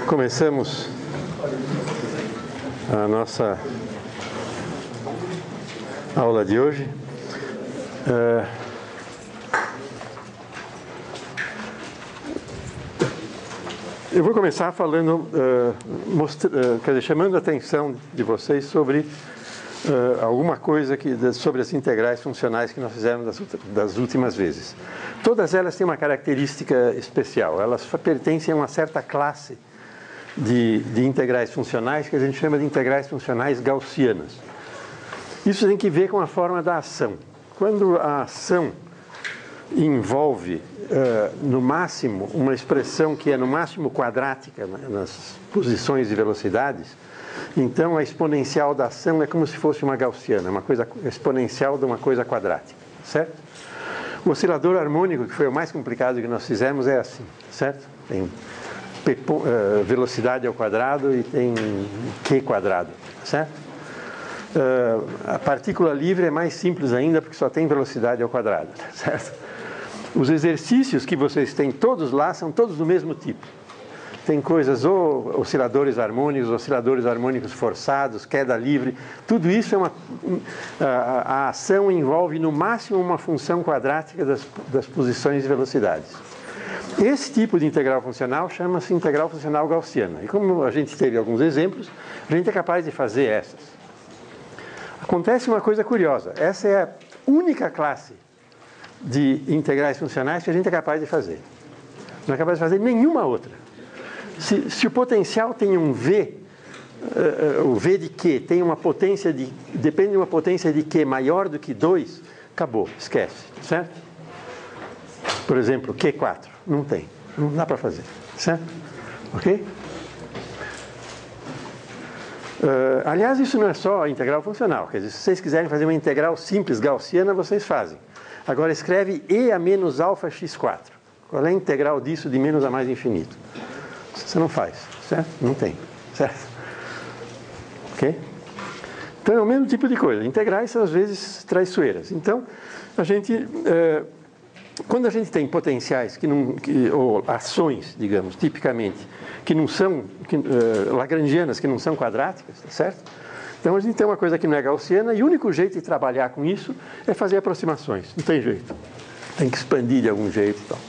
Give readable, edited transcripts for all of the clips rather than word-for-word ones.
Começamos a nossa aula de hoje. Eu vou começar falando, chamando a atenção de vocês sobre alguma coisa sobre as integrais funcionais que nós fizemos das últimas vezes. Todas elas têm uma característica especial. Elas pertencem a uma certa classe de integrais funcionais que a gente chama de integrais funcionais gaussianas. Isso tem que ver com a forma da ação. Quando a ação envolve, no máximo, uma expressão que é no máximo quadrática nas posições de velocidades, então a exponencial da ação é como se fosse uma gaussiana, uma coisa exponencial de uma coisa quadrática, certo? O oscilador harmônico, que foi o mais complicado que nós fizemos, é assim, certo? Tem velocidade ao quadrado e tem Q quadrado, certo? A partícula livre é mais simples ainda, porque só tem velocidade ao quadrado, certo? Os exercícios que vocês têm todos lá são todos do mesmo tipo. Tem coisas, ou osciladores harmônicos forçados, queda livre, tudo isso é a ação envolve no máximo uma função quadrática das posições e velocidades. Esse tipo de integral funcional chama-se integral funcional gaussiana. E como a gente teve alguns exemplos, a gente é capaz de fazer essas. Acontece uma coisa curiosa, essa é a única classe de integrais funcionais que a gente é capaz de fazer. Não é capaz de fazer nenhuma outra. Se o potencial tem um V, o V de Q tem uma potência depende de uma potência de Q maior do que 2, acabou, esquece, certo? Por exemplo, Q4, não tem, não dá para fazer, certo? Ok? Aliás, isso não é só a integral funcional, quer dizer, se vocês quiserem fazer uma integral simples gaussiana, vocês fazem. Agora escreve E a menos alfa x4. Qual é a integral disso de menos a mais infinito? Você não faz, certo? Não tem, certo? Ok? Então é o mesmo tipo de coisa. Integrais são às vezes traiçoeiras. Então, quando a gente tem potenciais ou ações, digamos, tipicamente, que não são lagrangianas, que não são quadráticas, certo? Então a gente tem uma coisa que não é gaussiana e o único jeito de trabalhar com isso é fazer aproximações. Não tem jeito. Tem que expandir de algum jeito e tal.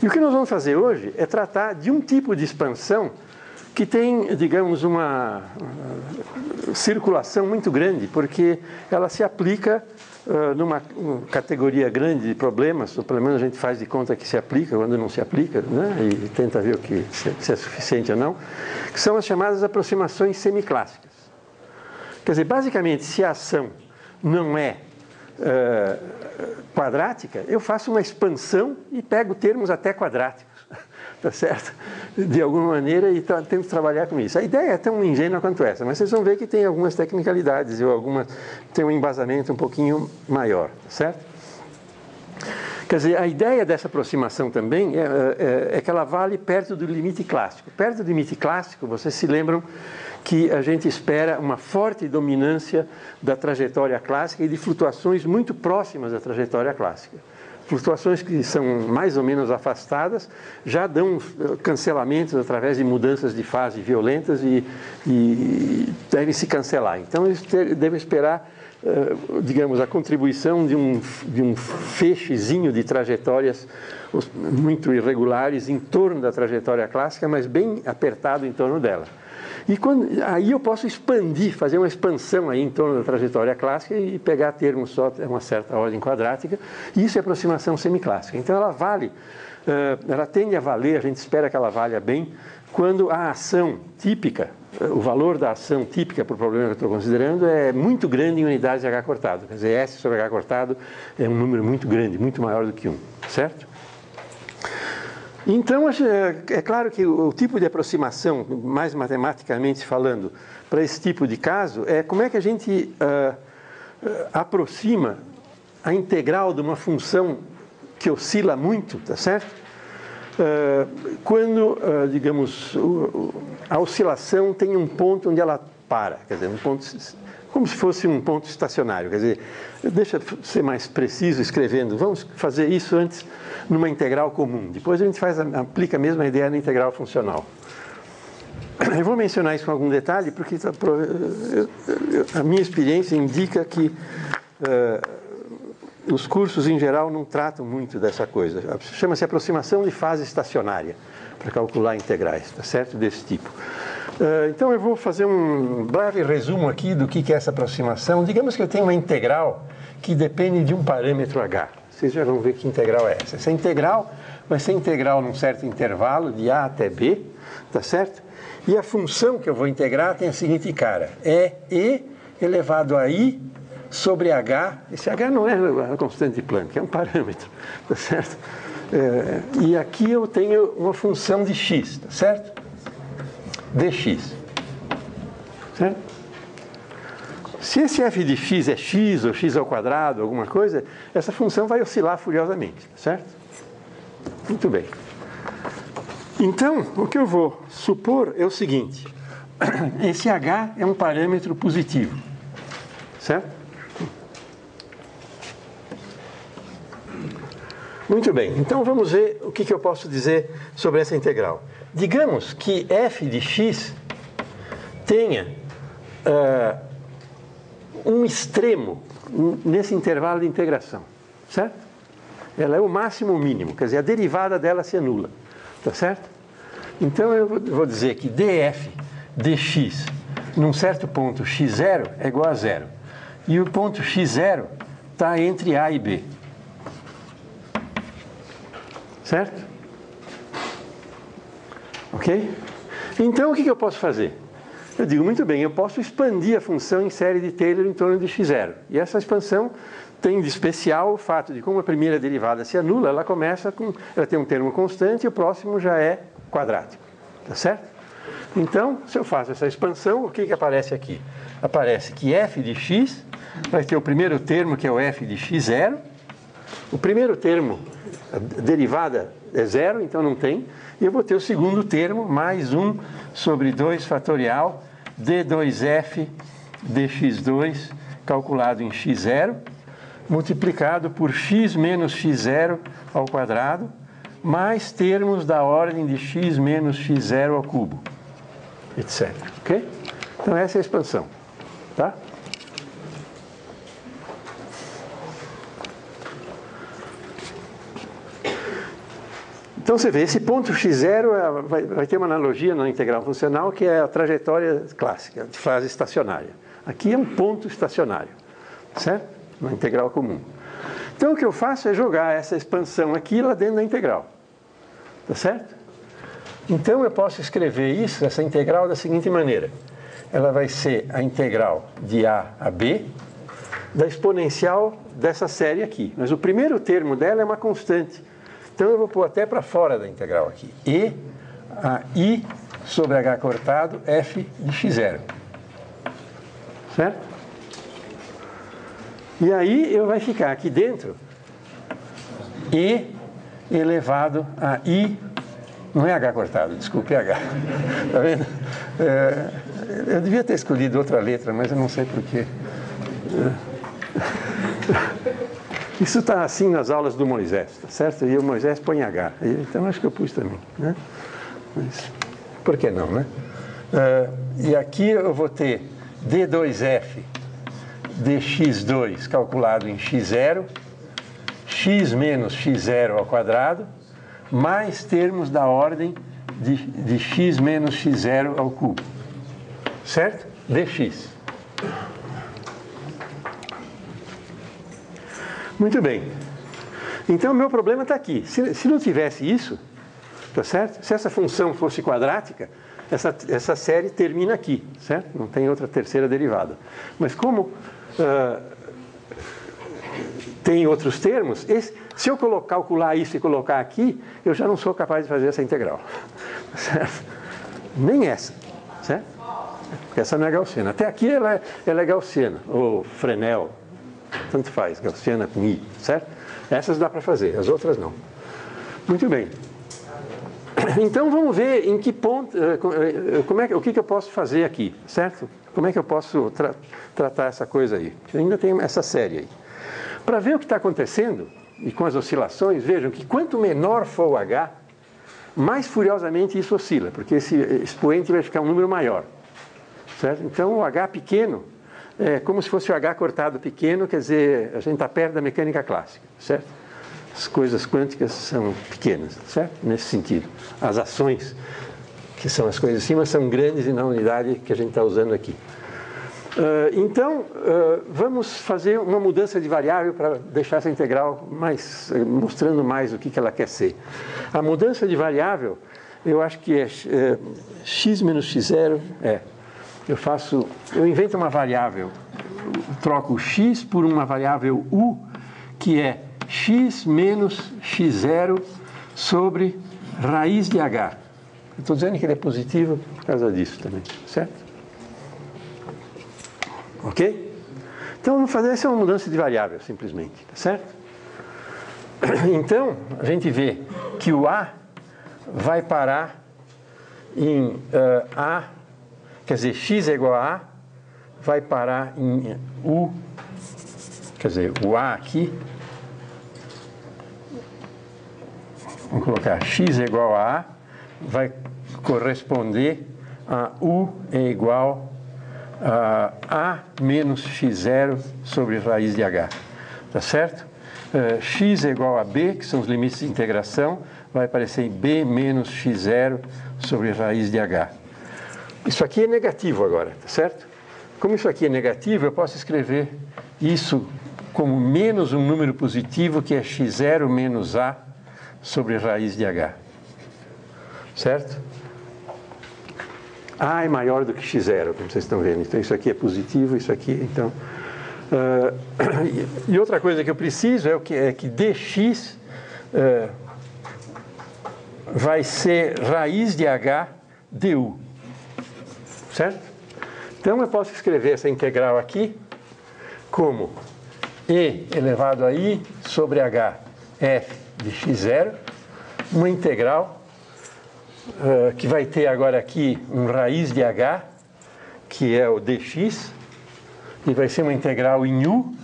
E o que nós vamos fazer hoje é tratar de um tipo de expansão que tem, digamos, uma circulação muito grande, porque ela se aplica numa categoria grande de problemas, ou pelo menos a gente faz de conta que se aplica, quando não se aplica, né? E tenta ver se é suficiente ou não, que são as chamadas aproximações semiclássicas. Quer dizer, basicamente, se a ação não é quadrática, eu faço uma expansão e pego termos até quadráticos, tá certo? De alguma maneira, e tento trabalhar com isso. A ideia é tão ingênua quanto essa, mas vocês vão ver que tem algumas tecnicalidades, tem um embasamento um pouquinho maior, certo? Quer dizer, a ideia dessa aproximação também é que ela vale perto do limite clássico. Perto do limite clássico, vocês se lembram que a gente espera uma forte dominância da trajetória clássica e de flutuações muito próximas da trajetória clássica. Flutuações que são mais ou menos afastadas já dão cancelamentos através de mudanças de fase violentas e devem se cancelar. Então, eles devem esperar, digamos, a contribuição de um feixezinho de trajetórias muito irregulares em torno da trajetória clássica, mas bem apertado em torno dela. E aí eu posso expandir, fazer uma expansão aí em torno da trajetória clássica e pegar termos só a uma certa ordem quadrática. E isso é aproximação semiclássica. Então ela tende a valer, a gente espera que ela valha bem, quando a ação típica, o valor da ação típica para o problema que eu estou considerando é muito grande em unidades de H cortado. Quer dizer, S sobre H cortado é um número muito grande, muito maior do que 1, certo? Então, é claro que o tipo de aproximação, mais matematicamente falando, para esse tipo de caso, é como é que a gente aproxima a integral de uma função que oscila muito, tá certo? Quando, digamos, a oscilação tem um ponto onde ela para, quer dizer, um ponto como se fosse um ponto estacionário. Quer dizer, deixa eu ser mais preciso escrevendo, vamos fazer isso antes numa integral comum. Depois a gente aplica a mesma ideia na integral funcional. Eu vou mencionar isso com algum detalhe, porque a minha experiência indica que os cursos, em geral, não tratam muito dessa coisa. Chama-se aproximação de fase estacionária, para calcular integrais, tá certo? Desse tipo. Então, eu vou fazer um breve resumo aqui do que é essa aproximação. Digamos que eu tenho uma integral que depende de um parâmetro h. Vocês já vão ver que integral é essa. Essa integral vai ser integral num certo intervalo, de a até b, tá certo? E a função que eu vou integrar tem a seguinte cara, é e elevado a i sobre h. Esse h não é a constante de Planck, é um parâmetro, tá certo? E aqui eu tenho uma função de x, tá certo? Dx, certo? Se esse f de x é x ou x ao quadrado, alguma coisa, essa função vai oscilar furiosamente, tá certo? Muito bem. Então, o que eu vou supor é o seguinte, esse h é um parâmetro positivo, certo? Muito bem, então vamos ver o que eu posso dizer sobre essa integral. Digamos que f de x tenha um extremo nesse intervalo de integração, certo? Ela é o máximo ou mínimo, quer dizer, a derivada dela se anula, tá certo? Então eu vou dizer que df dx num certo ponto x0 é igual a zero. E o ponto x0 está entre a e b. Certo? Ok? Então, o que eu posso fazer? Eu digo, muito bem, eu posso expandir a função em série de Taylor em torno de x0. E essa expansão tem de especial o fato de, como a primeira derivada se anula, ela tem um termo constante e o próximo já é quadrático. Tá certo? Então, se eu faço essa expansão, o que aparece aqui? Aparece que f de x vai ter o primeiro termo, que é o f de x0. O primeiro termo, a derivada é zero, então não tem. E eu vou ter o segundo termo, mais 1 sobre 2 fatorial d2f dx2, calculado em x0, multiplicado por x menos x0 ao quadrado, mais termos da ordem de x menos x0 ao cubo, etc. Ok? Então essa é a expansão. Tá? Então você vê, esse ponto x0 vai ter uma analogia na integral funcional que é a trajetória clássica, de fase estacionária. Aqui é um ponto estacionário, certo? Na integral comum. Então o que eu faço é jogar essa expansão aqui lá dentro da integral. Tá certo? Então eu posso escrever isso, essa integral, da seguinte maneira. Ela vai ser a integral de a a b da exponencial dessa série aqui. Mas o primeiro termo dela é uma constante. Então eu vou pôr até para fora da integral aqui. E a i sobre h cortado f de x0. Certo? E aí eu vai ficar aqui dentro e elevado a i, não é h cortado, desculpe, é h. Tá vendo? Eu devia ter escolhido outra letra, mas eu não sei porquê. Isso está assim nas aulas do Moisés, tá certo? E o Moisés põe H. Então acho que eu pus também, né? Mas, por que não, né? E aqui eu vou ter d2f dx2 calculado em x0, x menos x0 ao quadrado, mais termos da ordem de x menos x0 ao cubo. Certo? dx. Muito bem. Então, o meu problema está aqui. Se não tivesse isso, tá certo? Se essa função fosse quadrática, essa série termina aqui, certo? Não tem outra terceira derivada. Mas como tem outros termos, se eu calcular isso e colocar aqui, eu já não sou capaz de fazer essa integral. Certo? Nem essa, certo? Essa não é gaussiana. Até aqui ela é gaussiana, ou Fresnel, tanto faz, gaussiana com i, certo? Essas dá para fazer, as outras não. Muito bem. Então vamos ver em que ponto, o que eu posso fazer aqui, certo? Como é que eu posso tratar essa coisa aí? Ainda tem essa série aí. Para ver o que está acontecendo, e com as oscilações, vejam que quanto menor for o h, mais furiosamente isso oscila, porque esse expoente vai ficar um número maior. Certo? Então, o H pequeno é como se fosse o H cortado pequeno, quer dizer, a gente está perto da mecânica clássica, certo? As coisas quânticas são pequenas, certo? Nesse sentido. As ações, que são as coisas acima, são grandes e na unidade que a gente está usando aqui. Então, vamos fazer uma mudança de variável para deixar essa integral mostrando mais o que ela quer ser. A mudança de variável, eu acho que é x menos x0, eu invento uma variável, troco o x por uma variável u, que é x menos x0 sobre raiz de h. Eu estou dizendo que ele é positivo por causa disso também, certo? Ok? Então, vamos fazer essa uma mudança de variável, simplesmente, tá certo? Então, a gente vê que o a vai parar em a, quer dizer, x é igual a a, vai parar em u, quer dizer, o a aqui, vamos colocar x é igual a a, vai corresponder a u é igual a menos x0 sobre raiz de h, tá certo? X é igual a b, que são os limites de integração, vai aparecer em b menos x0 sobre raiz de h. Isso aqui é negativo agora, tá certo? Como isso aqui é negativo, eu posso escrever isso como menos um número positivo, que é x0 menos a sobre raiz de h. Certo? A é maior do que x0, como vocês estão vendo. Então, isso aqui é positivo, isso aqui, então... e outra coisa que eu preciso é que dx vai ser raiz de h du. Certo? Então, eu posso escrever essa integral aqui como e elevado a i sobre h f de x0, uma integral que vai ter agora aqui um raiz de h, que é o dx, e vai ser uma integral em u,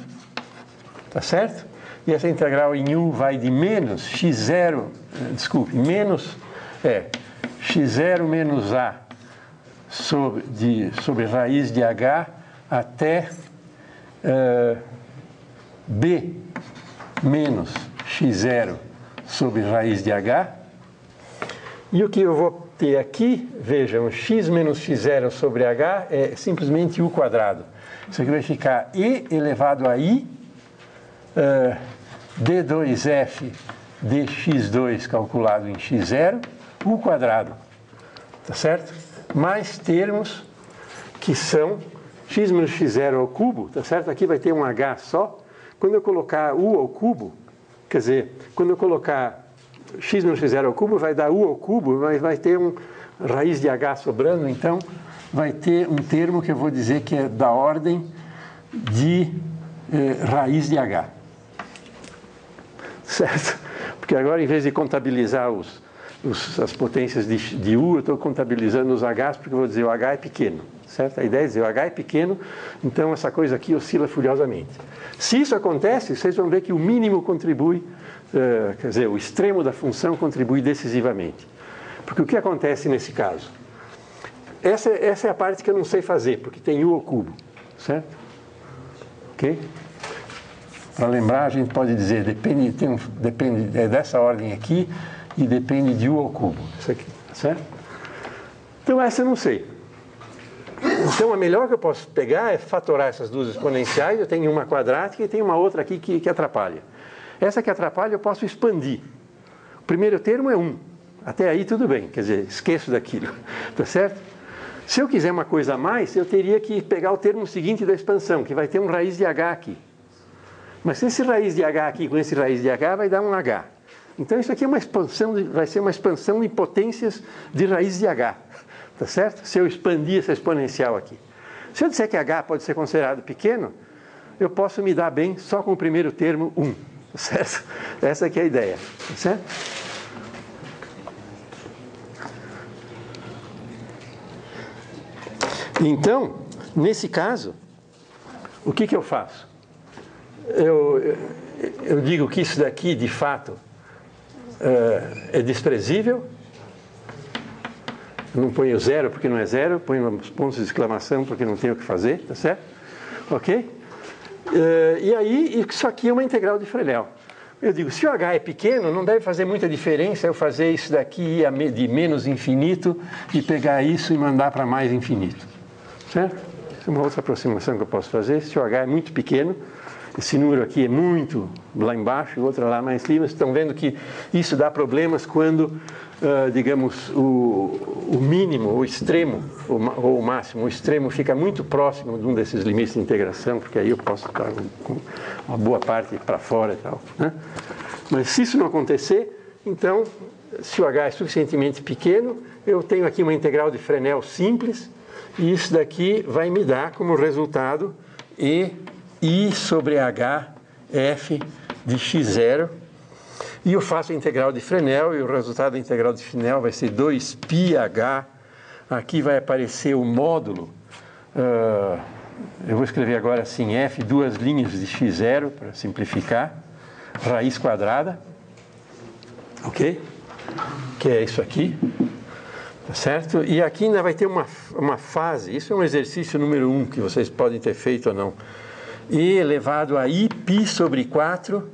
tá certo? E essa integral em u vai de menos x0, x0 menos a sobre raiz de h até b menos x0 sobre raiz de h. E o que eu vou ter aqui, vejam, x menos x0 sobre h é simplesmente u quadrado. Isso aqui vai ficar e elevado a i d2f dx2 calculado em x0, u quadrado. Tá certo? Mais termos que são x menos x0 ao cubo, tá certo? Aqui vai ter um h só. Quando eu colocar u ao cubo, quer dizer, quando eu colocar x menos x0 ao cubo, vai dar u ao cubo, mas vai ter um raiz de h sobrando, então vai ter um termo que eu vou dizer que é da ordem de raiz de h. Certo? Porque agora, em vez de contabilizar as potências de u, eu estou contabilizando os h's, porque eu vou dizer o h é pequeno. Certo? A ideia é dizer o h é pequeno, então essa coisa aqui oscila furiosamente. Se isso acontece, vocês vão ver que o mínimo contribui, quer dizer, o extremo da função contribui decisivamente. Porque o que acontece nesse caso? Essa é a parte que eu não sei fazer, porque tem u ao cubo, certo? Ok? Para lembrar, a gente pode dizer, depende dessa ordem aqui e depende de u ao cubo. Isso aqui, certo? Então essa eu não sei. Então, a melhor que eu posso pegar é fatorar essas duas exponenciais. Eu tenho uma quadrática e tenho uma outra aqui que atrapalha. Essa que atrapalha eu posso expandir. O primeiro termo é 1. Até aí tudo bem, quer dizer, esqueço daquilo. Tá certo? Se eu quiser uma coisa a mais, eu teria que pegar o termo seguinte da expansão, que vai ter um raiz de h aqui. Mas esse raiz de h aqui com esse raiz de h vai dar um h. Então, isso aqui é uma expansão, vai ser uma expansão de potências de raiz de h. Tá certo? Se eu expandir essa exponencial aqui. Se eu disser que h pode ser considerado pequeno, eu posso me dar bem só com o primeiro termo 1. Tá certo? Essa aqui é a ideia. Tá certo? Então, nesse caso, o que eu faço? Eu digo que isso daqui, de fato, é desprezível, Eu não ponho zero porque não é zero, ponho os pontos de exclamação porque não tenho o que fazer, tá certo? Ok? E aí, isso aqui é uma integral de Fresnel. Eu digo, se o h é pequeno, não deve fazer muita diferença eu fazer isso daqui de menos infinito e pegar isso e mandar para mais infinito. Certo? Essa é uma outra aproximação que eu posso fazer. Se o h é muito pequeno, esse número aqui é muito lá embaixo, o outro lá mais em cima. Vocês estão vendo que isso dá problemas quando, digamos, o mínimo, o extremo, ou o máximo, o extremo fica muito próximo de um desses limites de integração, porque aí eu posso estar com uma boa parte para fora e tal, né? Mas se isso não acontecer, então, se o h é suficientemente pequeno, eu tenho aqui uma integral de Fresnel simples, e isso daqui vai me dar como resultado I sobre h f de x0. E eu faço a integral de Fresnel, e o resultado da integral de Fresnel vai ser 2πh. Aqui vai aparecer o módulo. Eu vou escrever agora assim, f, duas linhas de x0, para simplificar, raiz quadrada, ok? Que é isso aqui, tá certo? E aqui ainda vai ter uma fase, isso é um exercício número 1, que vocês podem ter feito ou não. E elevado a i π sobre 4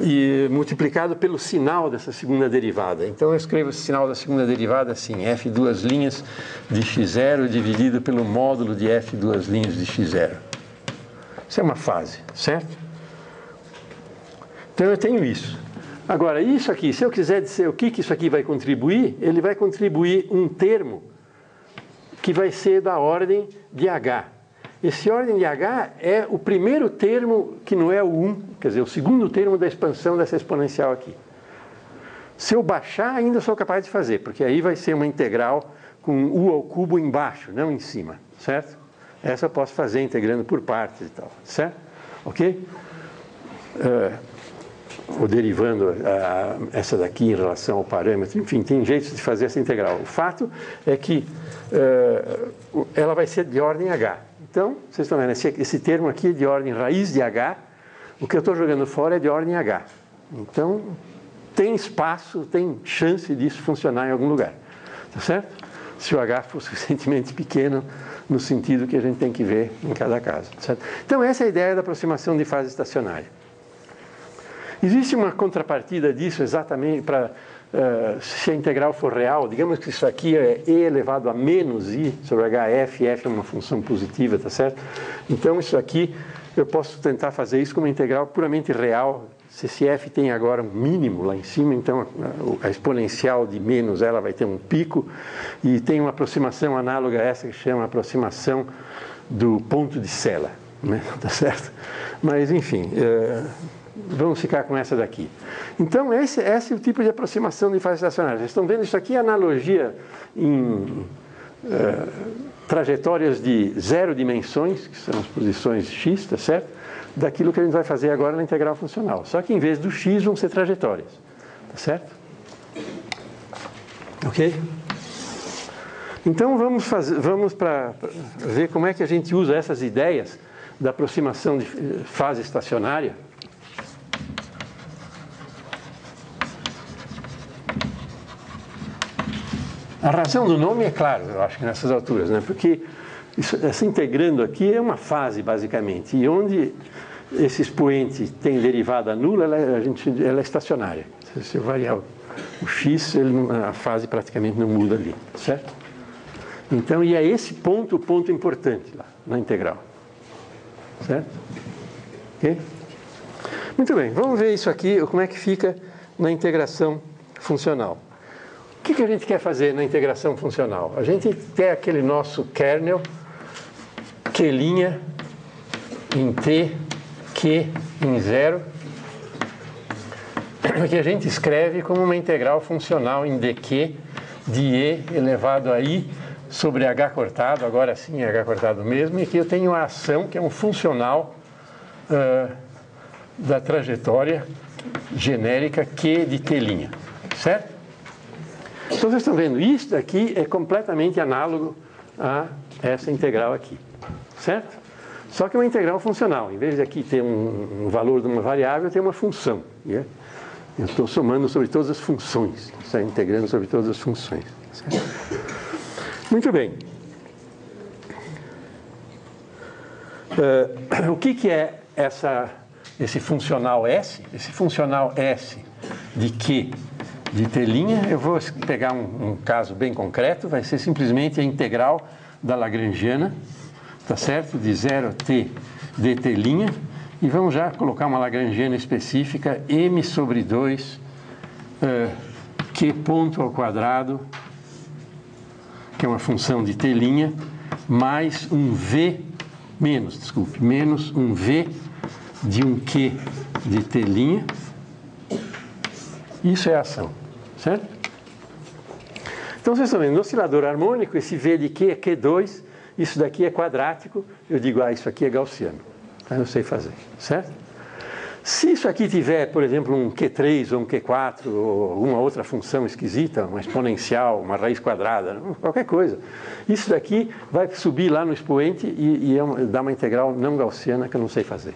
e multiplicado pelo sinal dessa segunda derivada. Então eu escrevo esse sinal da segunda derivada assim, f duas linhas de x0 dividido pelo módulo de f duas linhas de x0. Isso é uma fase, certo? Então eu tenho isso. Agora, isso aqui, se eu quiser dizer o que isso aqui vai contribuir, ele vai contribuir um termo que vai ser da ordem de h. Esse ordem de h é o primeiro termo que não é o 1, quer dizer, o segundo termo da expansão dessa exponencial aqui. Se eu baixar, ainda sou capaz de fazer, porque aí vai ser uma integral com u ao cubo embaixo, não em cima, certo? Essa eu posso fazer integrando por partes e tal, certo? Ok? Ou derivando essa daqui em relação ao parâmetro, enfim, tem jeitos de fazer essa integral. O fato é que ela vai ser de ordem h. Então, vocês estão vendo, esse termo aqui é de ordem raiz de h, o que eu estou jogando fora é de ordem h. Então, tem espaço, tem chance disso funcionar em algum lugar, tá certo? Se o h for suficientemente pequeno, no sentido que a gente tem que ver em cada caso, certo? Então, essa é a ideia da aproximação de fase estacionária. Existe uma contrapartida disso exatamente para, se a integral for real, digamos que isso aqui é e elevado a menos i sobre hf, f é uma função positiva, tá certo? Então isso aqui, eu posso tentar fazer isso com uma integral puramente real. Se esse f tem agora um mínimo lá em cima, então a exponencial de menos ela vai ter um pico, e tem uma aproximação análoga a essa que chama aproximação do ponto de Sela, né? Tá certo? Mas enfim... vamos ficar com essa daqui. Então, esse é o tipo de aproximação de fase estacionária. Vocês estão vendo isso aqui, é analogia em trajetórias de 0 dimensões, que são as posições x, tá certo? Daquilo que a gente vai fazer agora na integral funcional. Só que em vez do x vão ser trajetórias, tá certo? Ok? Então, vamos para ver como é que a gente usa essas ideias da aproximação de fase estacionária. A razão do nome é claro, eu acho que nessas alturas, né? Porque essa integrando aqui é uma fase, basicamente, e onde esse expoente tem derivada nula, ela é estacionária. Se eu variar o x, a fase praticamente não muda ali, certo? Então, e é esse ponto o ponto importante lá, na integral. Certo? Ok? Muito bem, vamos ver isso aqui, como é que fica na integração funcional. O que a gente quer fazer na integração funcional? A gente quer aquele nosso kernel, Q' em T, Q em 0, que a gente escreve como uma integral funcional em dq de e elevado a i sobre h cortado, agora sim é h cortado mesmo, e que eu tenho a ação, que é um funcional da trajetória genérica Q de T', certo? Então, vocês estão vendo, isso daqui é completamente análogo a essa integral aqui, certo? Só que é uma integral funcional. Em vez de aqui ter um valor de uma variável, tem uma função. Yeah? Eu estou somando sobre todas as funções, integrando sobre todas as funções. Certo? Muito bem. O que é esse funcional S? Esse funcional S de Q de T', eu vou pegar um caso bem concreto, vai ser simplesmente a integral da Lagrangiana, tá certo? De 0 a T dt', e vamos já colocar uma Lagrangiana específica, m sobre 2 Q ponto ao quadrado, que é uma função de T', mais um V, menos um V de um Q de T'. Isso é a ação, certo? Então, vocês estão vendo, no oscilador harmônico, esse V de Q é Q2, isso daqui é quadrático, eu digo, isso aqui é gaussiano. Aí eu sei fazer, certo? Se isso aqui tiver, por exemplo, um Q3 ou um Q4 ou alguma outra função esquisita, uma exponencial, uma raiz quadrada, qualquer coisa, isso daqui vai subir lá no expoente e dá uma integral não gaussiana que eu não sei fazer,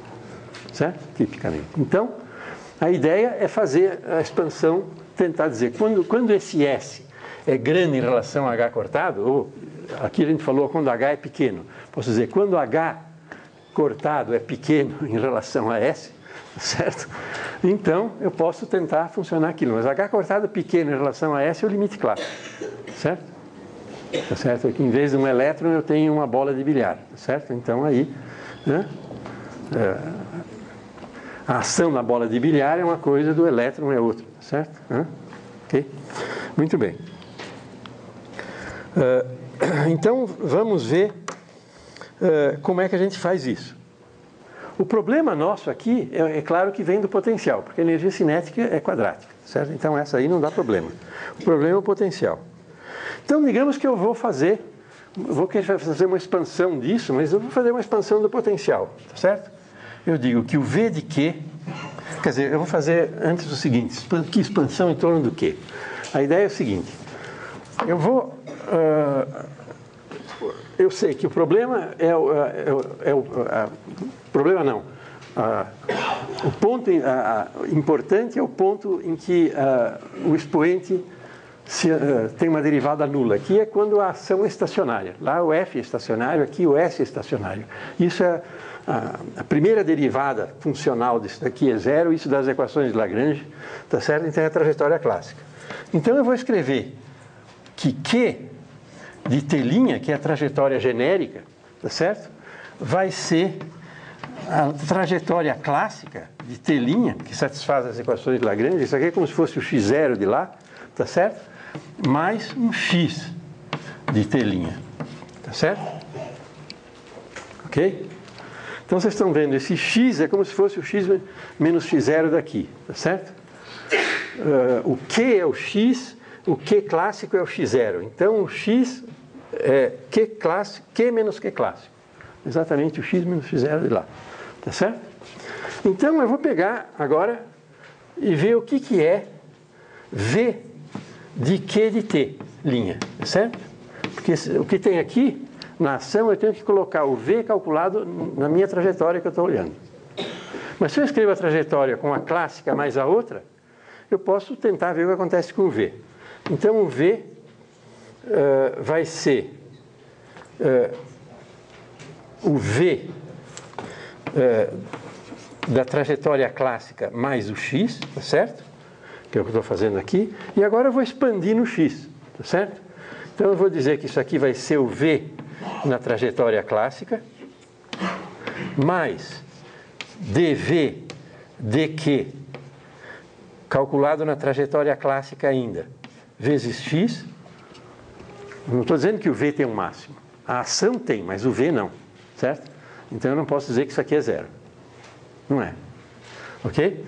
certo? Tipicamente. Então, a ideia é fazer a expansão, tentar dizer, quando esse S é grande em relação a H cortado, ou aqui a gente falou quando H é pequeno, posso dizer, quando H cortado é pequeno em relação a S, certo? Então, eu posso tentar funcionar aquilo. Mas H cortado pequeno em relação a S é o limite clássico, certo? Tá certo? Aqui, em vez de um elétron, eu tenho uma bola de bilhar, certo? Então, aí, né, a ação na bola de bilhar é uma coisa, do elétron é outra, certo? Ok? Muito bem. Então, vamos ver como é que a gente faz isso. O problema nosso aqui, é claro que vem do potencial, porque a energia cinética é quadrática, certo? Então, essa aí não dá problema. O problema é o potencial. Então, digamos que eu vou querer fazer uma expansão disso, mas eu vou fazer uma expansão do potencial, tá certo? Eu digo que o V de Q, quer dizer, eu vou fazer antes o seguinte, que expansão em torno do Q. A ideia é o seguinte, eu sei que o problema problema não. O ponto importante é o ponto em que o expoente tem uma derivada nula. Aqui é quando a ação é estacionária. Lá o F é estacionário, aqui o S é estacionário. Isso é a primeira derivada funcional disso daqui é zero, isso das equações de Lagrange, tá certo? Então é a trajetória clássica. Então eu vou escrever que Q de T', que é a trajetória genérica, tá certo? Vai ser a trajetória clássica de T', que satisfaz as equações de Lagrange. Isso aqui é como se fosse o x0 de lá, tá certo? Mais um x de T', tá certo? Ok? Então, vocês estão vendo, esse x é como se fosse o x menos x0 daqui, tá certo? O Q é o x, o Q clássico é o x0. Então, o x é Q menos Q clássico. Exatamente o x menos x0 de lá. Tá certo? Então, eu vou pegar agora e ver o que é V de Q de T', tá certo? Porque o que tem aqui, na ação, eu tenho que colocar o V calculado na minha trajetória que eu estou olhando. Mas se eu escrevo a trajetória com a clássica mais a outra, eu posso tentar ver o que acontece com o V. Então, o V vai ser o V da trajetória clássica mais o x, tá certo? Que é o que eu estou fazendo aqui. E agora eu vou expandir no x, tá certo? Então eu vou dizer que isso aqui vai ser o V na trajetória clássica mais dV dq calculado na trajetória clássica ainda, vezes x. Não estou dizendo que o V tem um máximo. A ação tem, mas o V não, certo? Então eu não posso dizer que isso aqui é zero. Não é. Ok?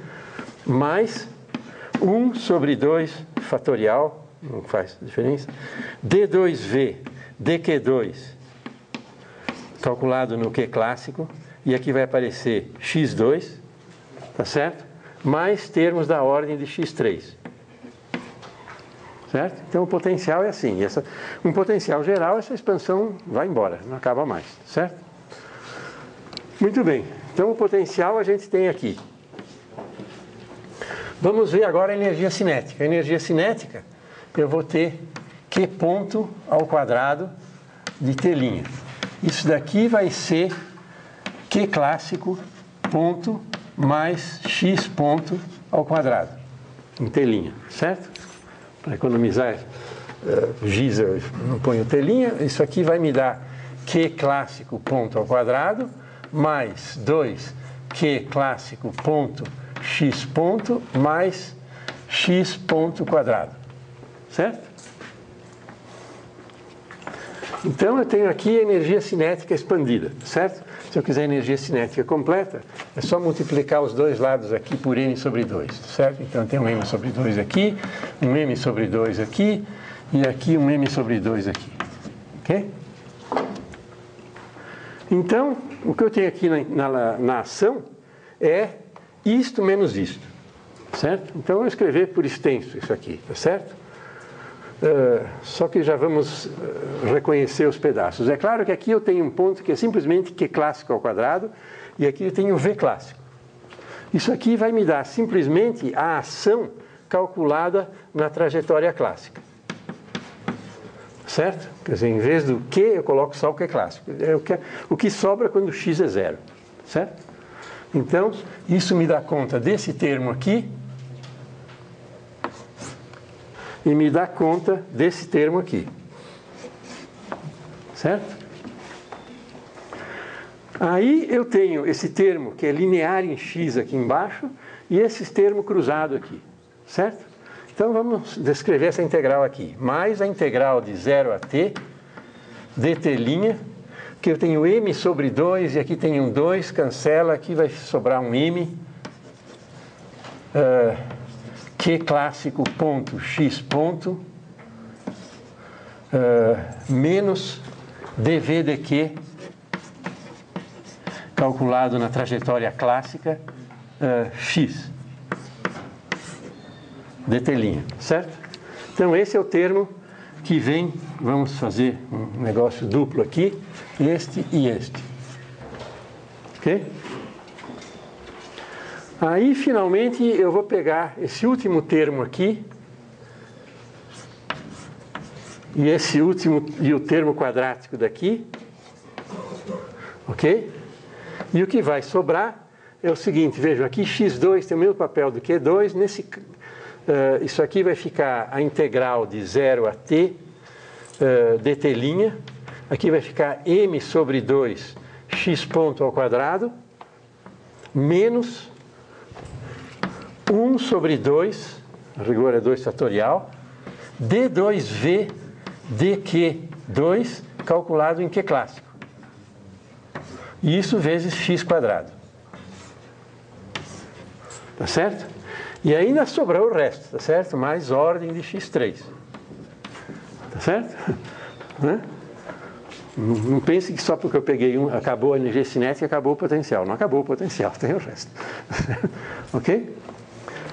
Mais 1 sobre 2 fatorial, não faz diferença, d2v dq2 calculado no Q clássico, e aqui vai aparecer x2, tá certo? Mais termos da ordem de x3. Certo? Então o potencial é assim. Um potencial geral, essa expansão vai embora, não acaba mais. Certo? Muito bem. Então o potencial a gente tem aqui. Vamos ver agora a energia cinética. A energia cinética, eu vou ter Q ponto ao quadrado de T'. Isso daqui vai ser Q clássico ponto mais X ponto ao quadrado em T', certo? Para economizar giz, eu não ponho T', isso aqui vai me dar Q clássico ponto ao quadrado mais 2Q clássico ponto X ponto mais X ponto quadrado, certo? Então eu tenho aqui a energia cinética expandida, certo? Se eu quiser energia cinética completa, é só multiplicar os dois lados aqui por m sobre 2, certo? Então eu tenho um m sobre 2 aqui, um m sobre 2 aqui, e aqui um m sobre 2 aqui, ok? Então, o que eu tenho aqui na ação é isto menos isto, certo? Então eu vou escrever por extenso isso aqui, tá certo? Só que já vamos reconhecer os pedaços. É claro que aqui eu tenho um ponto que é simplesmente Q clássico ao quadrado e aqui eu tenho V clássico. Isso aqui vai me dar simplesmente a ação calculada na trajetória clássica. Certo? Quer dizer, em vez do Q eu coloco só o Q clássico. É o que sobra quando x é zero. Certo? Então, isso me dá conta desse termo aqui e me dá conta desse termo aqui. Certo? Aí eu tenho esse termo que é linear em x aqui embaixo e esse termo cruzado aqui. Certo? Então vamos descrever essa integral aqui. Mais a integral de 0 a t dt', que eu tenho m sobre 2 e aqui tem um 2, cancela, aqui vai sobrar um m. Q clássico ponto x ponto menos dv dq calculado na trajetória clássica x dt', certo? Então esse é o termo que vem, vamos fazer um negócio duplo aqui, este e este, ok? Aí, finalmente, eu vou pegar esse último termo aqui e o termo quadrático daqui, ok? E o que vai sobrar é o seguinte, vejam, aqui x2 tem o mesmo papel do Q2, isso aqui vai ficar a integral de 0 a t dt', aqui vai ficar m sobre 2 x ponto ao quadrado, menos 1 sobre 2, a rigor é 2 fatorial, d2v dq2 calculado em Q clássico. E isso vezes x quadrado. Tá certo? E ainda sobrou o resto, tá certo? Mais ordem de x3. Tá certo? Não pense que só porque eu peguei acabou a energia cinética, acabou o potencial. Não acabou o potencial, tem o resto. Ok?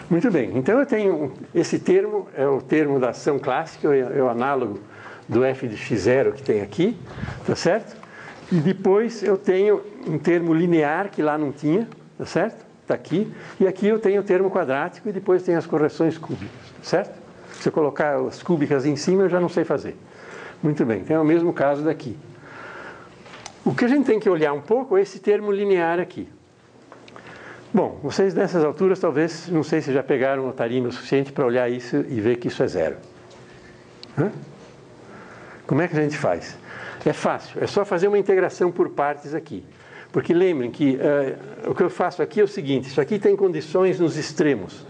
Muito bem, então eu tenho esse termo, é o termo da ação clássica, é o análogo do f de x0 que tem aqui, tá certo? E depois eu tenho um termo linear que lá não tinha, tá certo? Está aqui, e aqui eu tenho o termo quadrático e depois tem as correções cúbicas, certo? Se eu colocar as cúbicas em cima eu já não sei fazer. Muito bem, então é o mesmo caso daqui. O que a gente tem que olhar um pouco é esse termo linear aqui. Bom, vocês nessas alturas talvez, não sei se já pegaram otarímetro suficiente para olhar isso e ver que isso é zero. Como é que a gente faz? É fácil, é só fazer uma integração por partes aqui. Porque lembrem que o que eu faço aqui é o seguinte, isso aqui tem condições nos extremos.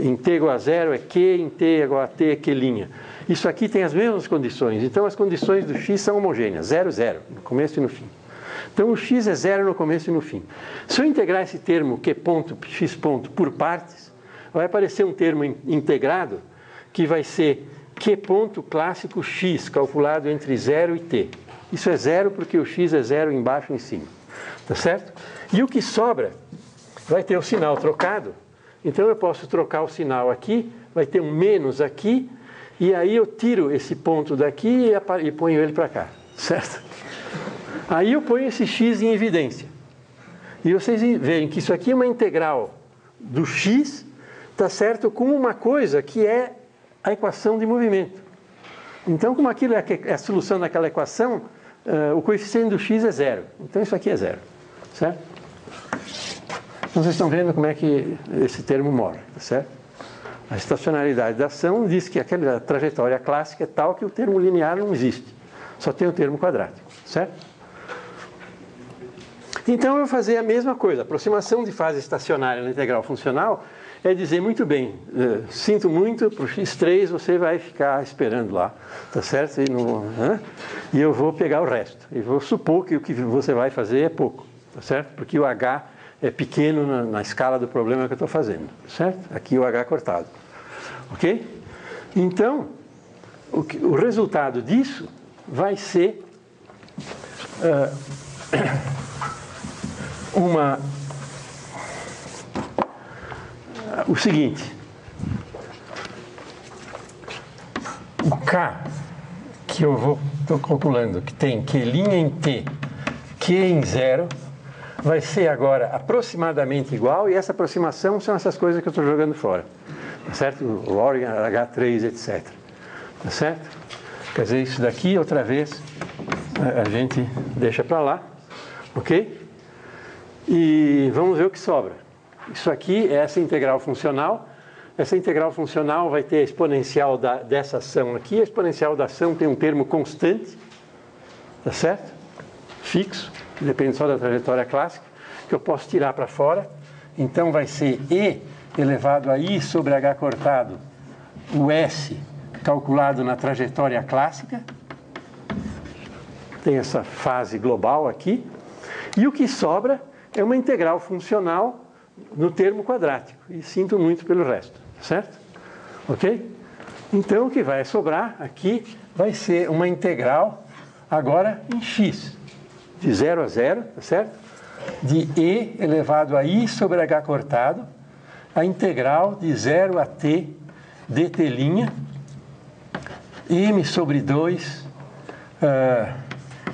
Em t igual a zero é q, em t igual a t é q'. Isso aqui tem as mesmas condições, então as condições do x são homogêneas, 0, 0, no começo e no fim. Então o x é zero no começo e no fim. Se eu integrar esse termo q ponto, x ponto por partes, vai aparecer um termo integrado que vai ser q ponto clássico x, calculado entre 0 e t. Isso é zero porque o x é zero embaixo e em cima. Tá certo? E o que sobra vai ter o sinal trocado. Então eu posso trocar o sinal aqui, vai ter um menos aqui, e aí eu tiro esse ponto daqui e ponho ele para cá. Certo? Aí eu ponho esse x em evidência. E vocês veem que isso aqui é uma integral do x, tá certo? Com uma coisa que é a equação de movimento. Então, como aquilo é a solução daquela equação, o coeficiente do x é zero. Então, isso aqui é zero. Certo? Então, vocês estão vendo como é que esse termo morre. Certo? A estacionalidade da ação diz que aquela trajetória clássica é tal que o termo linear não existe. Só tem o termo quadrático. Certo? Então, eu vou fazer a mesma coisa. A aproximação de fase estacionária na integral funcional é dizer, muito bem, sinto muito, para o x3 você vai ficar esperando lá, tá certo? E eu vou pegar o resto. E vou supor que o que você vai fazer é pouco, tá certo? Porque o h é pequeno na escala do problema que eu estou fazendo, certo? Aqui o h cortado, ok? Então, o resultado disso vai ser o seguinte: o K que eu estou calculando, que tem Q' em T, Q em zero, vai ser agora aproximadamente igual, e essa aproximação são essas coisas que eu estou jogando fora, tá certo? O Oregon, H3, etc. Tá certo? Quer dizer, isso daqui, outra vez, a gente deixa para lá, ok? E vamos ver o que sobra. Isso aqui é essa integral funcional. Essa integral funcional vai ter a exponencial dessa ação aqui. A exponencial da ação tem um termo constante, tá certo? Fixo, depende só da trajetória clássica, que eu posso tirar para fora. Então vai ser E elevado a I sobre H cortado, o S calculado na trajetória clássica. Tem essa fase global aqui. E o que sobra é uma integral funcional no termo quadrático, e sinto muito pelo resto, certo? Ok? Então, o que vai sobrar aqui vai ser uma integral, agora em x, de 0 a 0, tá certo? De E elevado a I sobre H cortado, a integral de 0 a T dt', M sobre 2,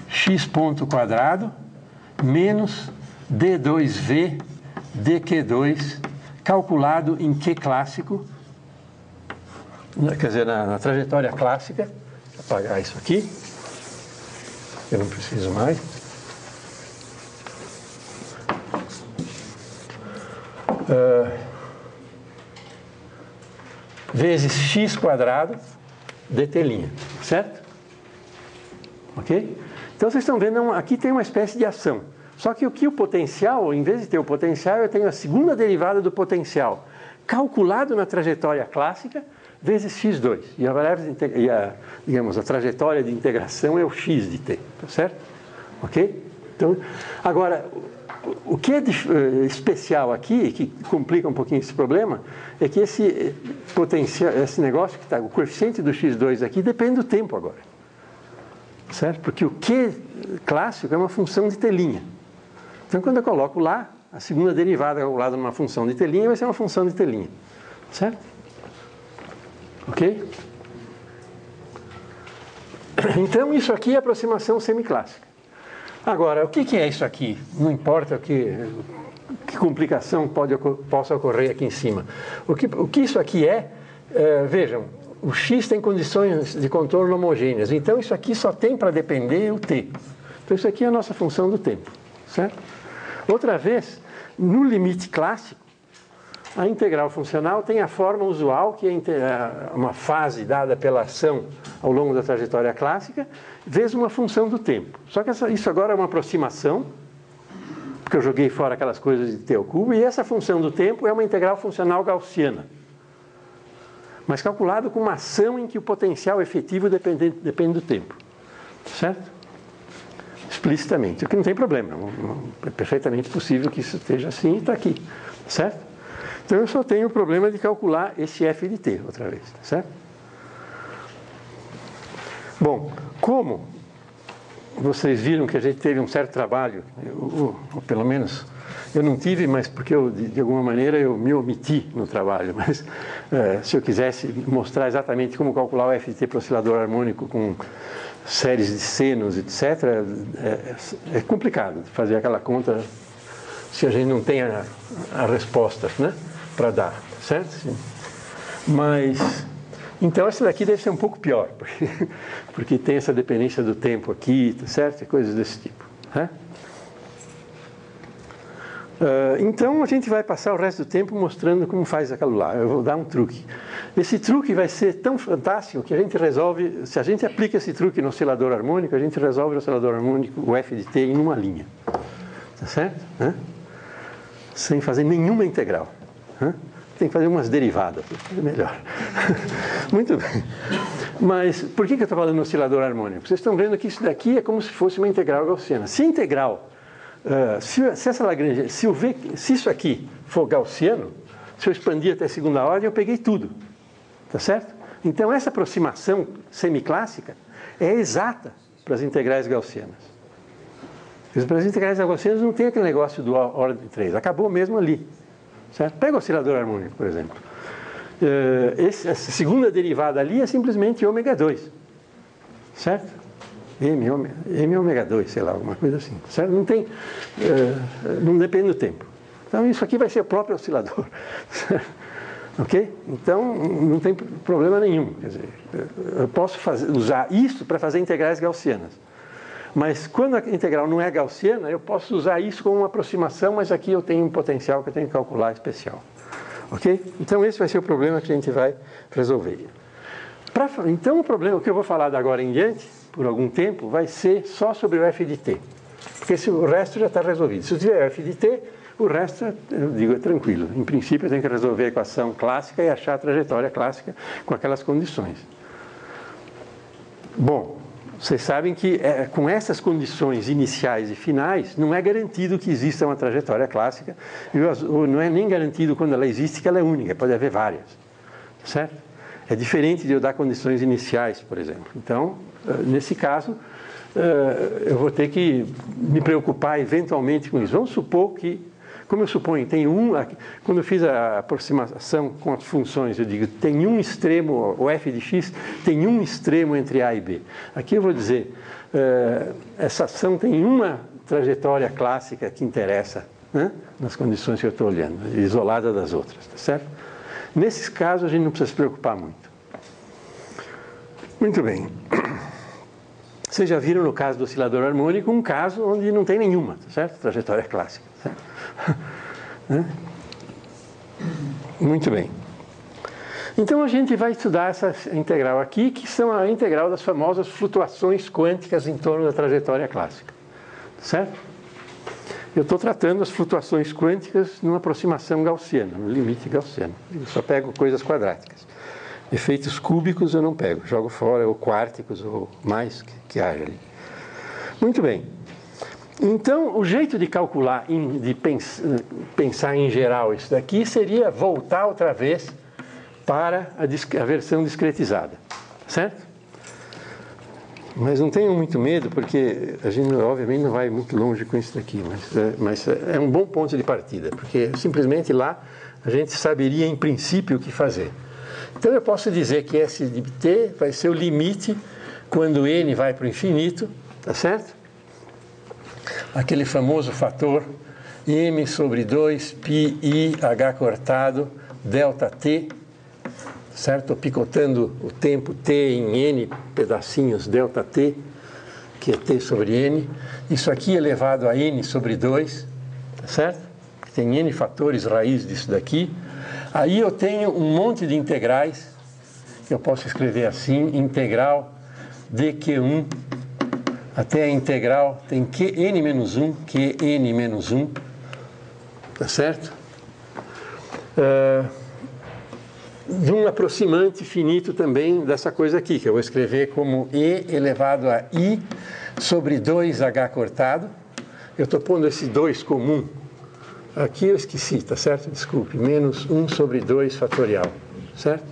x ponto quadrado, menos D2V dq2 calculado em Q clássico, quer dizer, na trajetória clássica. Vou apagar isso aqui, eu não preciso mais. Vezes x quadrado dt', certo? Ok? Então vocês estão vendo, aqui tem uma espécie de ação. Só que o potencial, em vez de ter o potencial, eu tenho a segunda derivada do potencial, calculado na trajetória clássica, vezes x2. E digamos, a trajetória de integração é o x de t, tá certo? Ok? Então, agora, o que é especial aqui, que complica um pouquinho esse problema, é que esse potencial, esse negócio que está, o coeficiente do x2 aqui, depende do tempo agora. Certo? Porque o Q clássico é uma função de t'. Então, quando eu coloco lá, a segunda derivada calculada numa função de t' vai ser uma função de t'. Certo? Ok? Então, isso aqui é aproximação semiclássica. Agora, o que é isso aqui? Não importa que complicação possa ocorrer aqui em cima. O que isso aqui vejam, o x tem condições de contorno homogêneas. Então, isso aqui só tem para depender o t. Então, isso aqui é a nossa função do tempo. Certo? Outra vez, no limite clássico, a integral funcional tem a forma usual, que é uma fase dada pela ação ao longo da trajetória clássica, vezes uma função do tempo. Só que isso agora é uma aproximação, porque eu joguei fora aquelas coisas de t ao cubo, e essa função do tempo é uma integral funcional gaussiana, mas calculado com uma ação em que o potencial efetivo depende do tempo. Certo? Explicitamente, o que não tem problema, é perfeitamente possível que isso esteja assim e está aqui, certo? Então eu só tenho o problema de calcular esse f de t outra vez, certo? Bom, como vocês viram que a gente teve um certo trabalho, ou pelo menos eu não tive, mas porque de alguma maneira eu me omiti no trabalho, mas se eu quisesse mostrar exatamente como calcular o f de t para oscilador harmônico com séries de senos, etc., é complicado fazer aquela conta se a gente não tem a resposta, né, para dar, certo? Mas Então, essa daqui deve ser um pouco pior, porque tem essa dependência do tempo aqui, tá certo? E coisas desse tipo. Né? Então, a gente vai passar o resto do tempo mostrando como faz aquilo lá. Eu vou dar um truque. Esse truque vai ser tão fantástico que a gente resolve, se a gente aplica esse truque no oscilador harmônico, a gente resolve o oscilador harmônico, o f de t, em uma linha. Tá certo? Sem fazer nenhuma integral. Tem que fazer umas derivadas, é melhor. Muito bem. Mas por que eu estou falando no oscilador harmônico? Vocês estão vendo que isso daqui é como se fosse uma integral gaussiana. Se a integral, se essa Lagrange, se isso aqui for gaussiano, se eu expandir até a segunda ordem, eu peguei tudo. Tá certo? Então, essa aproximação semiclássica é exata para as integrais gaussianas. Para as integrais gaussianas não tem aquele negócio do ordem 3. Acabou mesmo ali. Certo? Pega o oscilador harmônico, por exemplo. Essa segunda derivada ali é simplesmente ômega 2. Certo? M ômega 2, sei lá, alguma coisa assim. Certo? Não tem, não depende do tempo. Então, isso aqui vai ser o próprio oscilador. Ok? Então, não tem problema nenhum. Quer dizer, eu posso usar isso para fazer integrais gaussianas. Mas quando a integral não é gaussiana, eu posso usar isso como uma aproximação, mas aqui eu tenho um potencial que eu tenho que calcular especial. Ok? Então, esse vai ser o problema que a gente vai resolver. Então, o problema que eu vou falar de agora em diante, por algum tempo, vai ser só sobre o f de t. Porque o resto já está resolvido. Se eu tiver f de t, o resto, eu digo, é tranquilo. Em princípio, eu tenho que resolver a equação clássica e achar a trajetória clássica com aquelas condições. Bom, vocês sabem que com essas condições iniciais e finais, não é garantido que exista uma trajetória clássica, ou não é nem garantido quando ela existe que ela é única, pode haver várias. Certo? É diferente de eu dar condições iniciais, por exemplo. Então, nesse caso, eu vou ter que me preocupar eventualmente com isso. Vamos supor que, como eu suponho, tem quando eu fiz a aproximação com as funções, eu digo, tem um extremo, o f de x tem um extremo entre a e b. Aqui eu vou dizer, essa ação tem uma trajetória clássica que interessa, né, nas condições que eu estou olhando, isolada das outras, tá certo? Nesses casos, a gente não precisa se preocupar muito. Muito bem. Vocês já viram no caso do oscilador harmônico um caso onde não tem nenhuma, certo? Trajetória clássica. Certo? Muito bem. Então a gente vai estudar essa integral aqui, que são a integral das famosas flutuações quânticas em torno da trajetória clássica. Certo? Eu estou tratando as flutuações quânticas numa aproximação gaussiana, no limite gaussiano. Eu só pego coisas quadráticas. Efeitos cúbicos eu não pego, jogo fora, ou quárticos, ou mais que haja ali. Muito bem. Então, o jeito de calcular, de pensar em geral isso daqui, seria voltar outra vez para a versão discretizada. Certo? Mas não tenham muito medo, porque a gente, obviamente, não vai muito longe com isso daqui, mas é um bom ponto de partida, porque simplesmente lá a gente saberia, em princípio, o que fazer. Então, eu posso dizer que S de t vai ser o limite quando n vai para o infinito, tá certo? Aquele famoso fator m sobre 2 pi h cortado delta t, certo? Estou picotando o tempo t em n pedacinhos delta t, que é t sobre n. Isso aqui elevado a n sobre 2, tá certo? Tem n fatores raiz disso daqui. Aí eu tenho um monte de integrais, que eu posso escrever assim, integral dq1 até a integral, tem qn-1, qn-1, tá certo? De um aproximante finito também dessa coisa aqui, que eu vou escrever como e elevado a i sobre 2h cortado. Eu estou pondo esse 2 comum. Aqui eu esqueci, tá certo? Desculpe. Menos 1 sobre 2 fatorial, certo?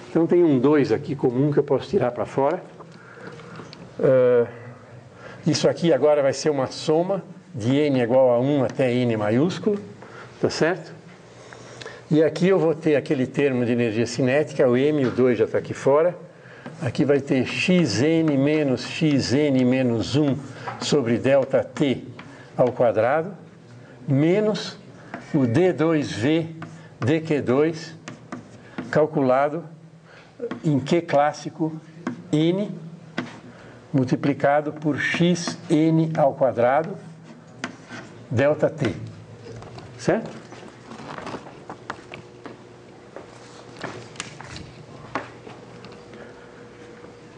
Então tem um 2 aqui comum que eu posso tirar para fora. Isso aqui agora vai ser uma soma de n igual a 1 até n maiúsculo, tá certo? E aqui eu vou ter aquele termo de energia cinética, o m, o 2 já está aqui fora. Aqui vai ter xn menos 1 sobre delta t ao quadrado, menos o d2v dq2 calculado em Q clássico n multiplicado por xn ao quadrado delta t, certo?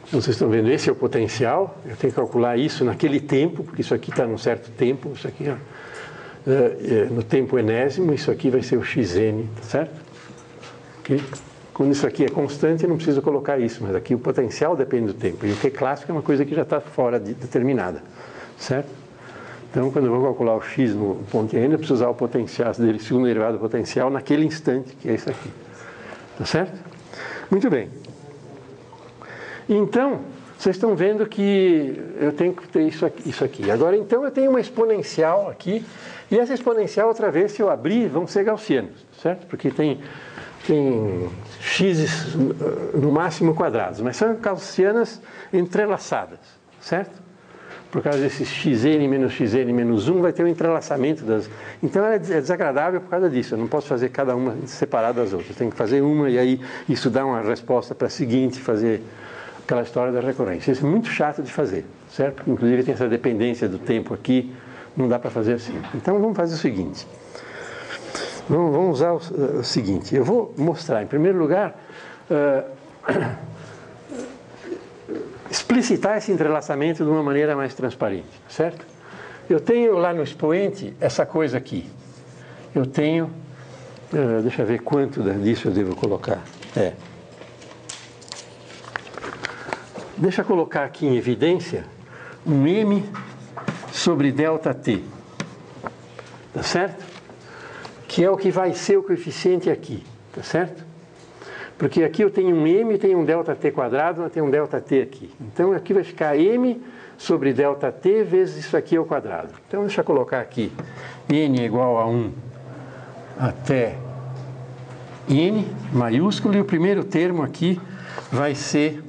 Então, vocês estão vendo, esse é o potencial, eu tenho que calcular isso naquele tempo, porque isso aqui está num certo tempo, isso aqui no tempo enésimo, isso aqui vai ser o xn, tá certo? Okay? Quando isso aqui é constante, eu não preciso colocar isso, mas aqui o potencial depende do tempo, e o Q clássico é uma coisa que já está fora de determinada, certo? Então, quando eu vou calcular o x no ponto n, eu preciso usar o potencial dele, segundo derivado do potencial, naquele instante, que é isso aqui, tá certo? Muito bem. Então, vocês estão vendo que eu tenho que ter isso aqui. Agora, então, eu tenho uma exponencial aqui, e essa exponencial, outra vez, se eu abrir, vão ser gaussianos, certo? Porque tem x no máximo quadrados, mas são gaussianas entrelaçadas, certo? Por causa desse xn menos 1, vai ter um entrelaçamento das... Então, ela é desagradável por causa disso. Eu não posso fazer cada uma separada das outras. Tenho que fazer uma e aí isso dá uma resposta para a seguinte, fazer... aquela história da recorrência. Isso é muito chato de fazer, certo? Inclusive tem essa dependência do tempo aqui, não dá para fazer assim. Então vamos fazer o seguinte. Vamos usar o seguinte. Eu vou mostrar, em primeiro lugar, explicitar esse entrelaçamento de uma maneira mais transparente, certo? Eu tenho lá no expoente essa coisa aqui. Eu tenho, deixa eu ver quanto disso eu devo colocar. Deixa eu colocar aqui em evidência um m sobre ΔT, tá certo? Que é o que vai ser o coeficiente aqui, tá certo? Porque aqui eu tenho um m, tenho um ΔT quadrado, eu tenho um ΔT aqui. Então aqui vai ficar m sobre ΔT vezes isso aqui ao quadrado. Então deixa eu colocar aqui n é igual a 1 até n maiúsculo, e o primeiro termo aqui vai ser...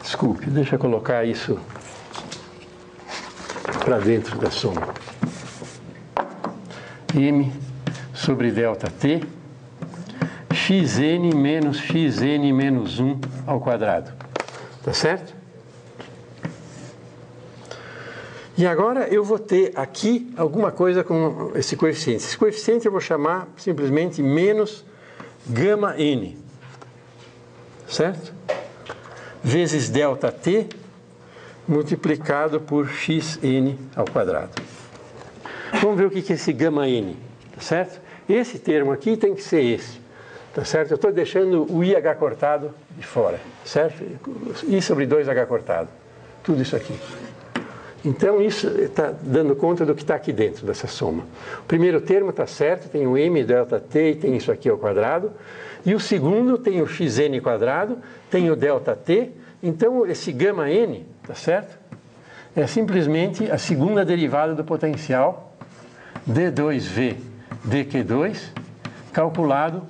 desculpe, deixa eu colocar isso para dentro da soma. M sobre ΔT, xn menos 1 ao quadrado. Tá certo? E agora eu vou ter aqui alguma coisa com esse coeficiente. Esse coeficiente eu vou chamar simplesmente menos gama n. Certo? Vezes ΔT multiplicado por xn ao quadrado. Vamos ver o que é esse gama n, tá certo? Esse termo aqui tem que ser esse, tá certo? Eu estou deixando o IH cortado de fora, certo? I sobre 2H cortado, tudo isso aqui. Então isso está dando conta do que está aqui dentro dessa soma. O primeiro termo está certo, tem o m ΔT e tem isso aqui ao quadrado. E o segundo tem o xn quadrado, tem o ΔT. Então esse gama n, tá certo? É simplesmente a segunda derivada do potencial d2v dq2 calculado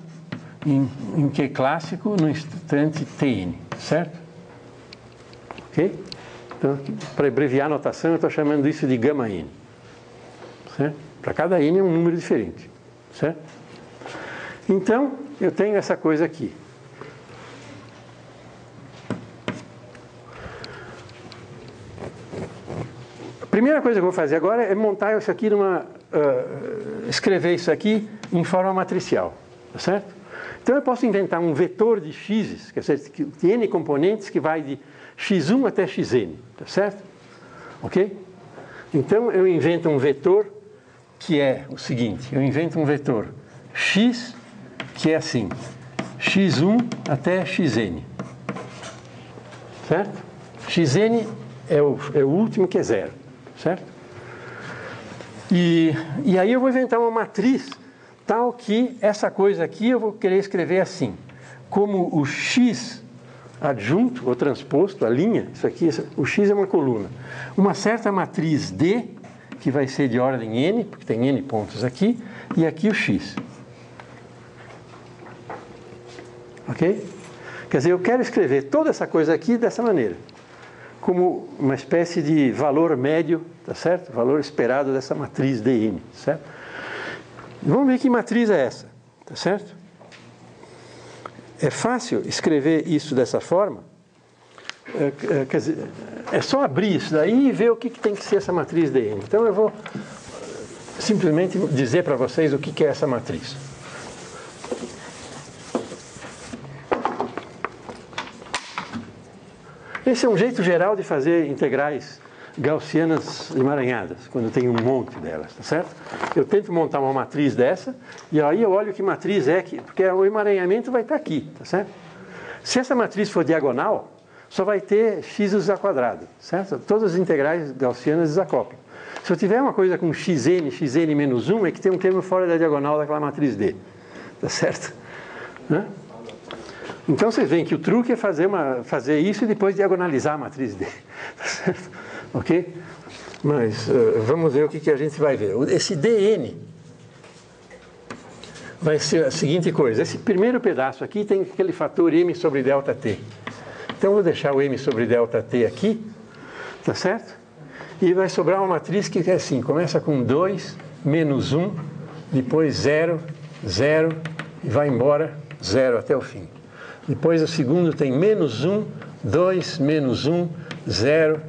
em Q clássico no instante tn, certo? Ok? Então, para abreviar a notação, eu estou chamando isso de gama n. Certo? Para cada n é um número diferente. Certo? Então, eu tenho essa coisa aqui. A primeira coisa que eu vou fazer agora é montar isso aqui escrever isso aqui em forma matricial. Tá certo? Então, eu posso inventar um vetor de x, quer dizer, que tem n componentes que vai de x1 até xn, tá certo? Ok? Então, eu invento um vetor que é o seguinte, eu invento um vetor x que é assim, x1 até xn, certo? Xn é o último que é zero, certo? E aí eu vou inventar uma matriz tal que essa coisa aqui eu vou querer escrever assim, como o x adjunto ou transposto, a linha, isso aqui, o x é uma coluna, uma certa matriz D, que vai ser de ordem n, porque tem n pontos aqui, e aqui o x. Ok? Quer dizer, eu quero escrever toda essa coisa aqui dessa maneira, como uma espécie de valor médio, tá certo? Valor esperado dessa matriz Dn, certo? Vamos ver que matriz é essa, tá certo? é fácil escrever isso dessa forma. Quer dizer, é só abrir isso daí e ver o que tem que ser essa matriz dn. Então eu vou simplesmente dizer para vocês o que é essa matriz. Esse é um jeito geral de fazer integrais gaussianas emaranhadas, quando tem um monte delas, tá certo? Eu tento montar uma matriz dessa, e aí eu olho que matriz é, porque o emaranhamento vai estar aqui, tá certo? Se essa matriz for diagonal, só vai ter x ao quadrado, certo? Todas as integrais gaussianas desacoplam. Se eu tiver uma coisa com xn menos 1, é que tem um termo fora da diagonal daquela matriz D, tá certo? Né? Então vocês veem que o truque é fazer isso e depois diagonalizar a matriz D, tá certo? Ok? Mas vamos ver o que a gente vai ver. Esse dn vai ser a seguinte coisa. Esse primeiro pedaço aqui tem aquele fator m sobre ΔT. Então eu vou deixar o m sobre ΔT aqui, tá certo? E vai sobrar uma matriz que é assim, começa com 2, menos 1, depois 0, 0, e vai embora 0 até o fim. Depois o segundo tem menos 1, 2, menos 1, 0,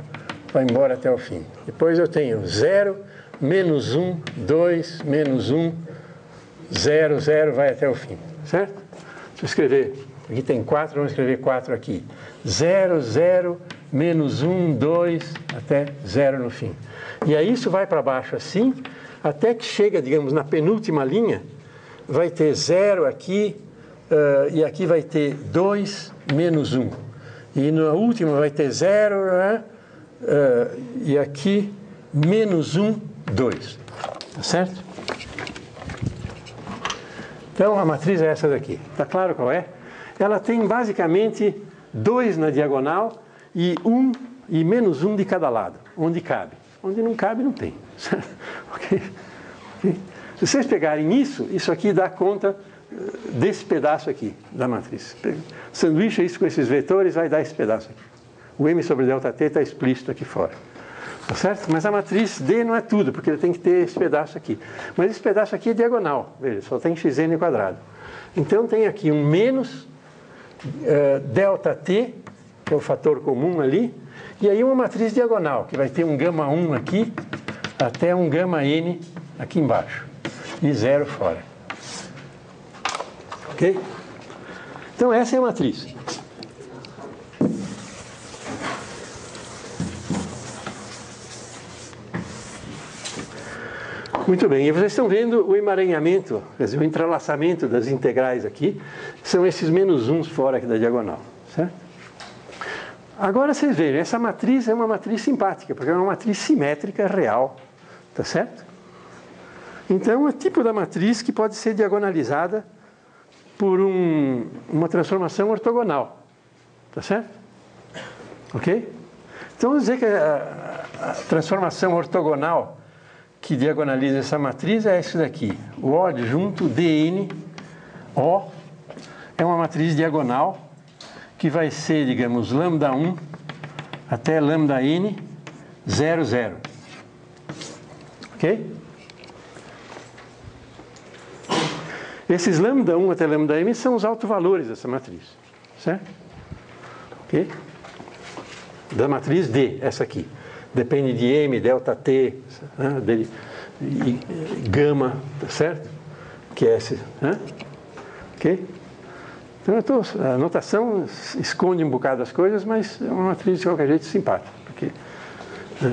vai embora até o fim. Depois eu tenho 0, menos 1, 2, menos 1, 0, 0, vai até o fim. Certo? Deixa eu escrever. Aqui tem 4, vamos escrever 4 aqui. 0, 0, menos 1, 2, até 0 no fim. E aí isso vai para baixo assim, até que chega, digamos, na penúltima linha, vai ter 0 aqui, e aqui vai ter 2, menos 1. E na última vai ter 0, e aqui menos 1, 2. Tá certo? Então a matriz é essa daqui. Tá claro qual é? Ela tem basicamente 2 na diagonal e menos 1 de cada lado, onde cabe. Onde não cabe, não tem. Okay? Se vocês pegarem isso aqui dá conta desse pedaço aqui da matriz. Sanduíche isso com esses vetores, vai dar esse pedaço aqui. O m sobre ΔT está explícito aqui fora. Tá certo? Mas a matriz D não é tudo, porque ele tem que ter esse pedaço aqui. Mas esse pedaço aqui é diagonal. Veja, só tem xn quadrado. Então tem aqui um menos ΔT, que é o fator comum ali, e aí uma matriz diagonal, que vai ter um gama 1 aqui, até um gama n aqui embaixo. E 0 fora. Ok? Então essa é a matriz. Muito bem, e vocês estão vendo o emaranhamento, quer dizer, o entrelaçamento das integrais aqui, são esses menos 1 fora aqui da diagonal, certo? Agora vocês vejam, essa matriz é uma matriz simpática, porque é uma matriz simétrica real, tá certo? Então é o tipo da matriz que pode ser diagonalizada por uma transformação ortogonal, tá certo? Ok? Então vamos dizer que a transformação ortogonal que diagonaliza essa matriz é isso daqui. O O adjunto dn O é uma matriz diagonal que vai ser, digamos, lambda 1 até lambda n 0, 0. Ok? Esses lambda 1 até lambda m são os autovalores dessa matriz. Certo? Ok? Da matriz D, essa aqui. Depende de m, ΔT, né, e gama, tá certo? Que é esse, né? Ok? Então a notação esconde um bocado as coisas, mas é uma matriz de qualquer jeito simpática, porque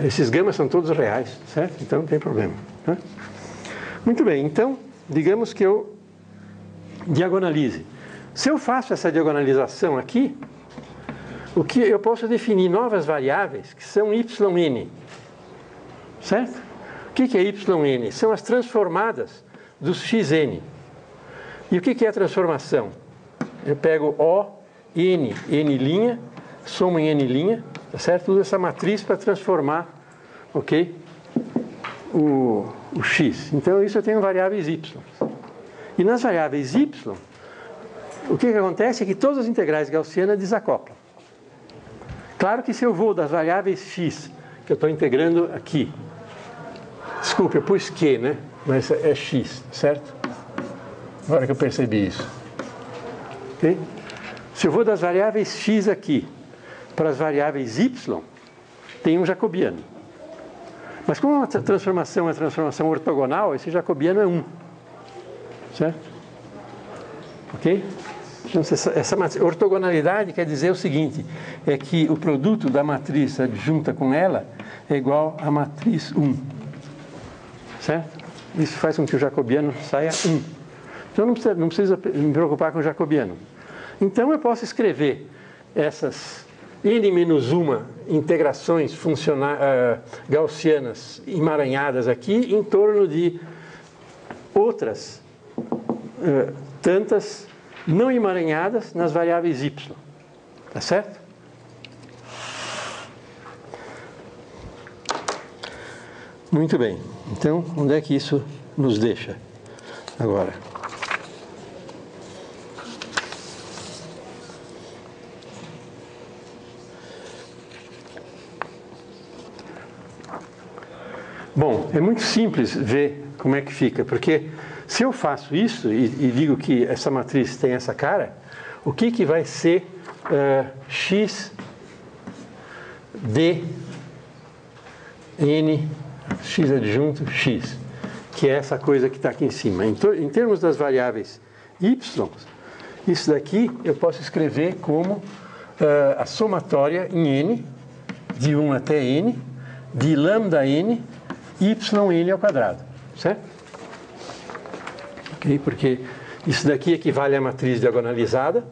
esses gamas são todos reais, certo? Então não tem problema. Né? Muito bem, então digamos que eu diagonalize. Se eu faço essa diagonalização aqui, o que eu posso definir novas variáveis que são yn, certo? O que é yn? São as transformadas dos xn. E o que é a transformação? Eu pego O, n, n', somo em n', tá certo? Uso essa matriz para transformar, ok, o x. Então isso eu tenho variáveis y. E nas variáveis y, o que acontece é que todas as integrais gaussianas desacoplam. Claro que se eu vou das variáveis x, que eu estou integrando aqui, desculpe, eu pus q, né? Mas é x, certo? Agora que eu percebi isso. Ok? Se eu vou das variáveis x aqui para as variáveis y, tem um jacobiano. Mas como uma transformação é uma transformação ortogonal, esse jacobiano é 1. Certo? Ok? Então, essa ortogonalidade quer dizer o seguinte, é que o produto da matriz adjunta com ela é igual à matriz 1. Certo? Isso faz com que o jacobiano saia 1. Então não precisa me preocupar com o jacobiano. Então eu posso escrever essas n-1 integrações gaussianas emaranhadas aqui em torno de outras tantas não emaranhadas nas variáveis y. Tá certo? Muito bem. Então, onde é que isso nos deixa agora? Bom, é muito simples ver como é que fica, porque se eu faço isso e digo que essa matriz tem essa cara, o que vai ser x d n x adjunto x, que é essa coisa que está aqui em cima. Em termos das variáveis y, isso daqui eu posso escrever como a somatória em n, de 1 até n, de lambda n, yn ao quadrado, certo? Ok? Porque isso daqui equivale à matriz diagonalizada,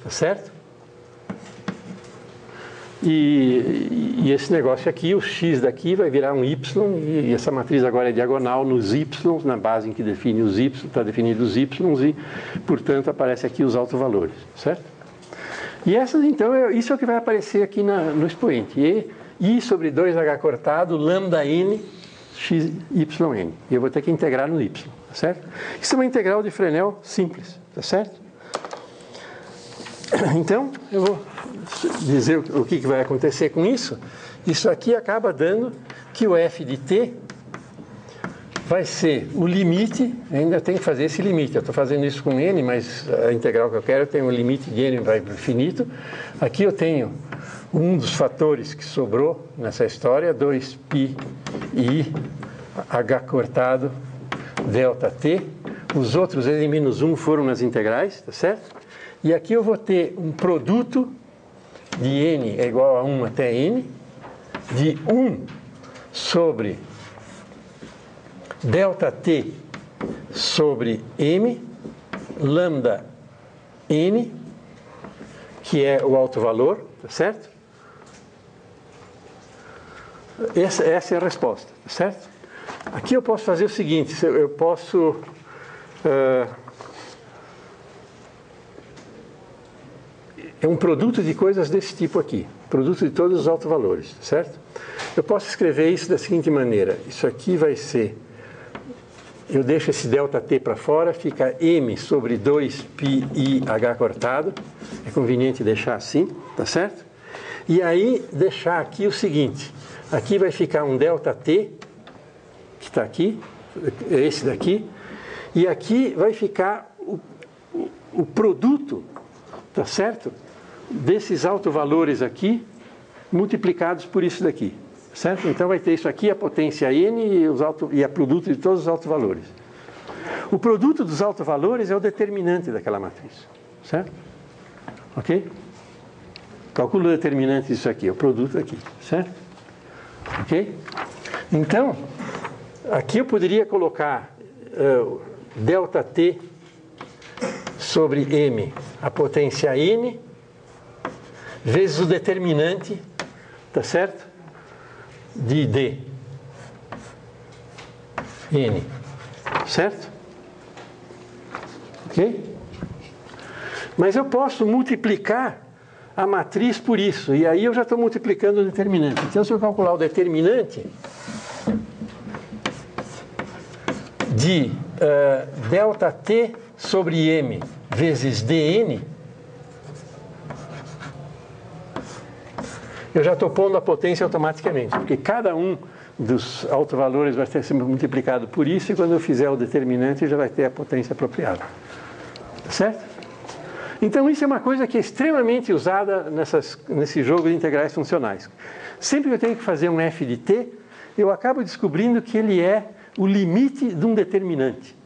tá certo? E esse negócio aqui, o x daqui vai virar um y, e essa matriz agora é diagonal nos y, na base em que define os y, está definido os y, e, portanto, aparece aqui os autovalores, certo? E essas, então, isso é o que vai aparecer aqui no expoente. I sobre 2h cortado, lambda n, x, yn. E eu vou ter que integrar no y, tá certo? Isso é uma integral de Fresnel simples, tá certo? Então, eu vou dizer o que vai acontecer com isso. Isso aqui acaba dando que o f de t vai ser o limite, ainda tem que fazer esse limite. Eu estou fazendo isso com n, mas a integral que eu quero tem um limite de n vai para o infinito. Aqui eu tenho um dos fatores que sobrou nessa história, 2πi h cortado delta t. Os outros n-1 foram nas integrais, tá certo? E aqui eu vou ter um produto de n é igual a 1 até n, de 1 sobre delta t sobre m, lambda n, que é o autovalor, tá certo? Essa é a resposta, tá certo? Aqui eu posso fazer o seguinte, eu posso é um produto de coisas desse tipo aqui, produto de todos os autovalores, certo? Eu posso escrever isso da seguinte maneira, isso aqui vai ser, eu deixo esse delta t para fora, fica m sobre 2πi h cortado, é conveniente deixar assim, tá certo? E aí deixar aqui o seguinte, aqui vai ficar um delta t, que está aqui, esse daqui, e aqui vai ficar o produto, tá certo? Desses autovalores aqui, multiplicados por isso daqui, certo? Então vai ter isso aqui, a potência n e a produto de todos os autovalores. O produto dos autovalores é o determinante daquela matriz, certo? Ok? Calculo o determinante disso aqui, o produto aqui, certo? Ok? Então, aqui eu poderia colocar delta t sobre m, a potência n, vezes o determinante, tá certo? De d, n, certo? Ok? Mas eu posso multiplicar a matriz por isso, e aí eu já estou multiplicando o determinante. Então, se eu calcular o determinante de delta t sobre m vezes dn, eu já estou pondo a potência automaticamente, porque cada um dos autovalores vai ter sido multiplicado por isso, e quando eu fizer o determinante já vai ter a potência apropriada. Tá certo? Então, isso é uma coisa que é extremamente usada nesse jogo de integrais funcionais. Sempre que eu tenho que fazer um f de t, eu acabo descobrindo que ele é o limite de um determinante.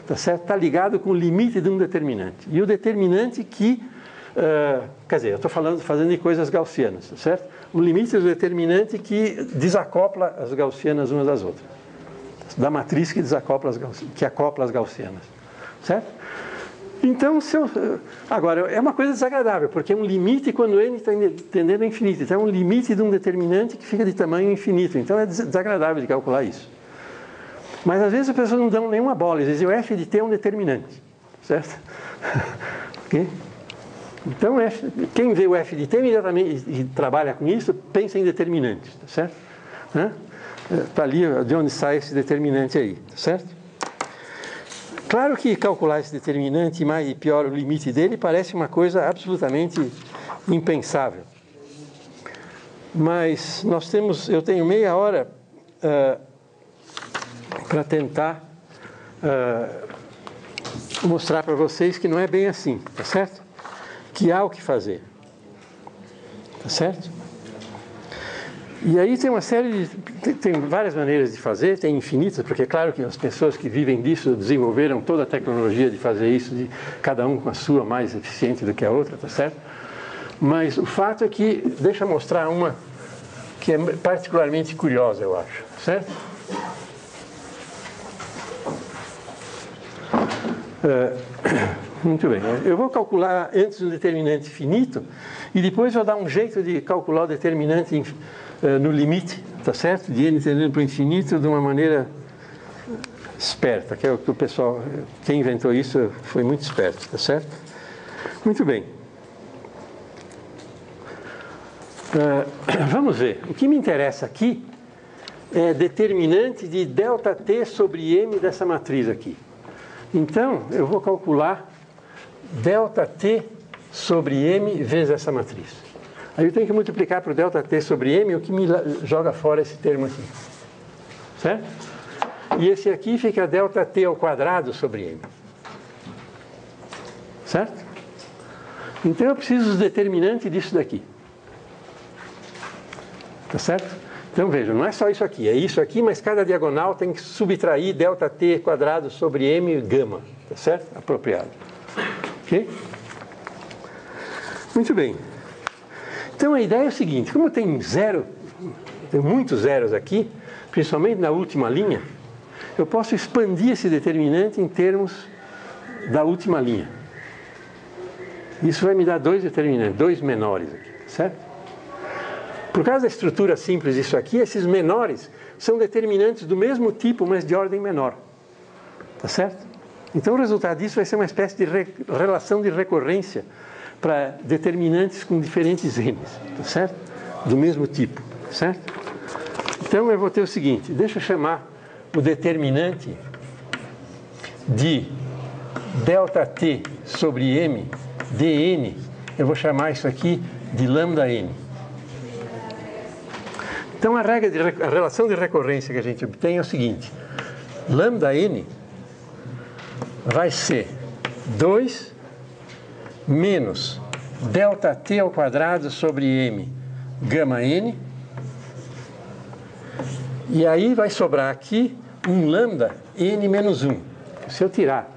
Tá certo? Está ligado com o limite de um determinante. E o determinante que... quer dizer, eu estou fazendo de coisas gaussianas, tá certo? O limite do determinante que desacopla as gaussianas umas das outras. Da matriz que acopla as gaussianas. Certo? Então, agora, é uma coisa desagradável, porque é um limite quando n está tendendo a infinito. Então, é um limite de um determinante que fica de tamanho infinito. Então, é desagradável de calcular isso. Mas, às vezes, as pessoas não dão nenhuma bola. Eles dizem, o f de t é um determinante. Certo? Ok? Então, quem vê o f de t imediatamente e trabalha com isso, pensa em determinantes. Tá certo? Está ali de onde sai esse determinante aí. Tá certo? Claro que calcular esse determinante e pior o limite dele parece uma coisa absolutamente impensável. Mas eu tenho meia hora para tentar mostrar para vocês que não é bem assim, tá certo? Que há o que fazer, tá certo? E aí tem uma série tem várias maneiras de fazer, tem infinitas, porque é claro que as pessoas que vivem disso desenvolveram toda a tecnologia de fazer isso, de cada um com a sua mais eficiente do que a outra, tá certo? Mas o fato é que, deixa eu mostrar uma que é particularmente curiosa, eu acho, certo? Muito bem, eu vou calcular antes um determinante finito e depois vou dar um jeito de calcular o determinante no limite, tá certo? De n tendendo para o infinito de uma maneira esperta, que é o que o pessoal, quem inventou isso foi muito esperto, tá certo? Muito bem. Vamos ver. O que me interessa aqui é determinante de ΔT sobre m dessa matriz aqui. Então, eu vou calcular ΔT sobre m vezes essa matriz. Aí eu tenho que multiplicar por ΔT sobre m, o que me joga fora esse termo aqui. Certo? E esse aqui fica ΔT ao quadrado sobre m. Certo? Então eu preciso dos determinantes disso daqui. Tá certo? Então vejam, não é só isso aqui, é isso aqui, mas cada diagonal tem que subtrair ΔT quadrado sobre m gama. Tá certo? Apropriado. Ok? Muito bem. Então a ideia é o seguinte, como tem muitos zeros aqui, principalmente na última linha, eu posso expandir esse determinante em termos da última linha. Isso vai me dar dois determinantes, dois menores aqui, certo? Por causa da estrutura simples disso aqui, esses menores são determinantes do mesmo tipo, mas de ordem menor. Tá certo? Então o resultado disso vai ser uma espécie de relação de recorrência para determinantes com diferentes n's, tá certo? Do mesmo tipo, certo? Então eu vou ter o seguinte, deixa eu chamar o determinante de ΔT sobre m dn, eu vou chamar isso aqui de lambda-n. Então a relação de recorrência que a gente obtém é o seguinte, lambda-n vai ser 2 menos ΔT ao quadrado sobre m gama n, e aí vai sobrar aqui um lambda n menos 1. Se eu tirar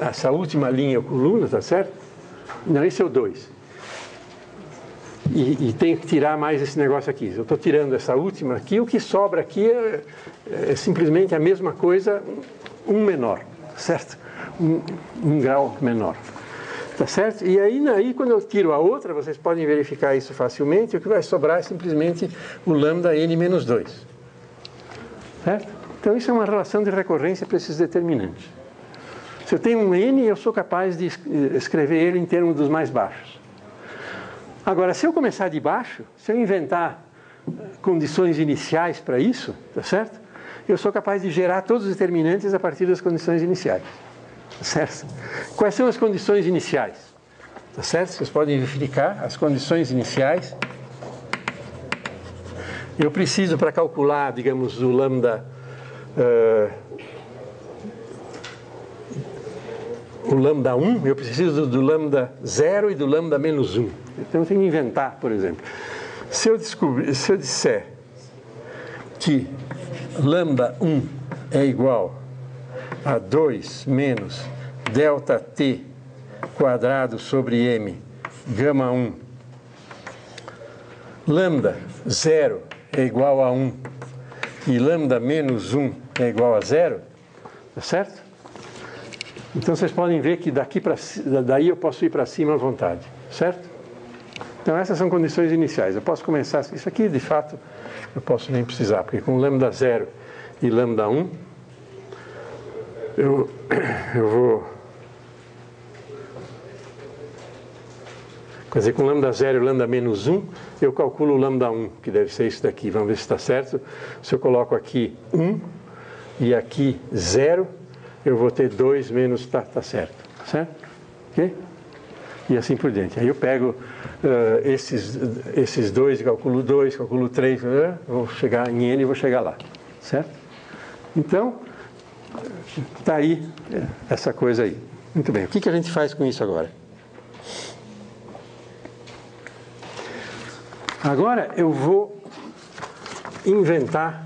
essa última linha ou coluna, tá certo? Não, esse é o 2. E tenho que tirar mais esse negócio aqui. Eu estou tirando essa última aqui, o que sobra aqui é simplesmente a mesma coisa, um menor, certo? Um grau menor. Tá certo? E aí, quando eu tiro a outra, vocês podem verificar isso facilmente, o que vai sobrar é simplesmente o lambda n menos 2. Certo? Então, isso é uma relação de recorrência para esses determinantes. Se eu tenho um n, eu sou capaz de escrever ele em termos dos mais baixos. Agora, se eu começar de baixo, se eu inventar condições iniciais para isso, tá certo? Eu sou capaz de gerar todos os determinantes a partir das condições iniciais. Certo? Quais são as condições iniciais? Tá certo? Vocês podem verificar as condições iniciais. Eu preciso, para calcular, digamos, o lambda o lambda 1, eu preciso do lambda 0 e do lambda menos 1. Então eu tenho que inventar, por exemplo. Se eu disser que lambda 1 é igual a 2 menos delta t quadrado sobre m gama 1, lambda 0 é igual a 1 e lambda menos 1 é igual a 0, tá certo? Então vocês podem ver que daí eu posso ir para cima à vontade, certo? Então essas são condições iniciais. Eu posso começar, isso aqui de fato eu posso nem precisar, porque com lambda 0 e lambda 1 eu vou, quer dizer, com lambda 0 e lambda menos 1 eu calculo o lambda 1, que deve ser isso daqui. Vamos ver se está certo. Se eu coloco aqui 1 e aqui 0, eu vou ter 2 menos, tá certo, certo? Ok? E assim por diante. Aí eu pego esses dois, calculo 2, calculo 3, vou chegar em n e vou chegar lá, certo? Então, está aí essa coisa aí. Muito bem, o que a gente faz com isso agora? Agora eu vou inventar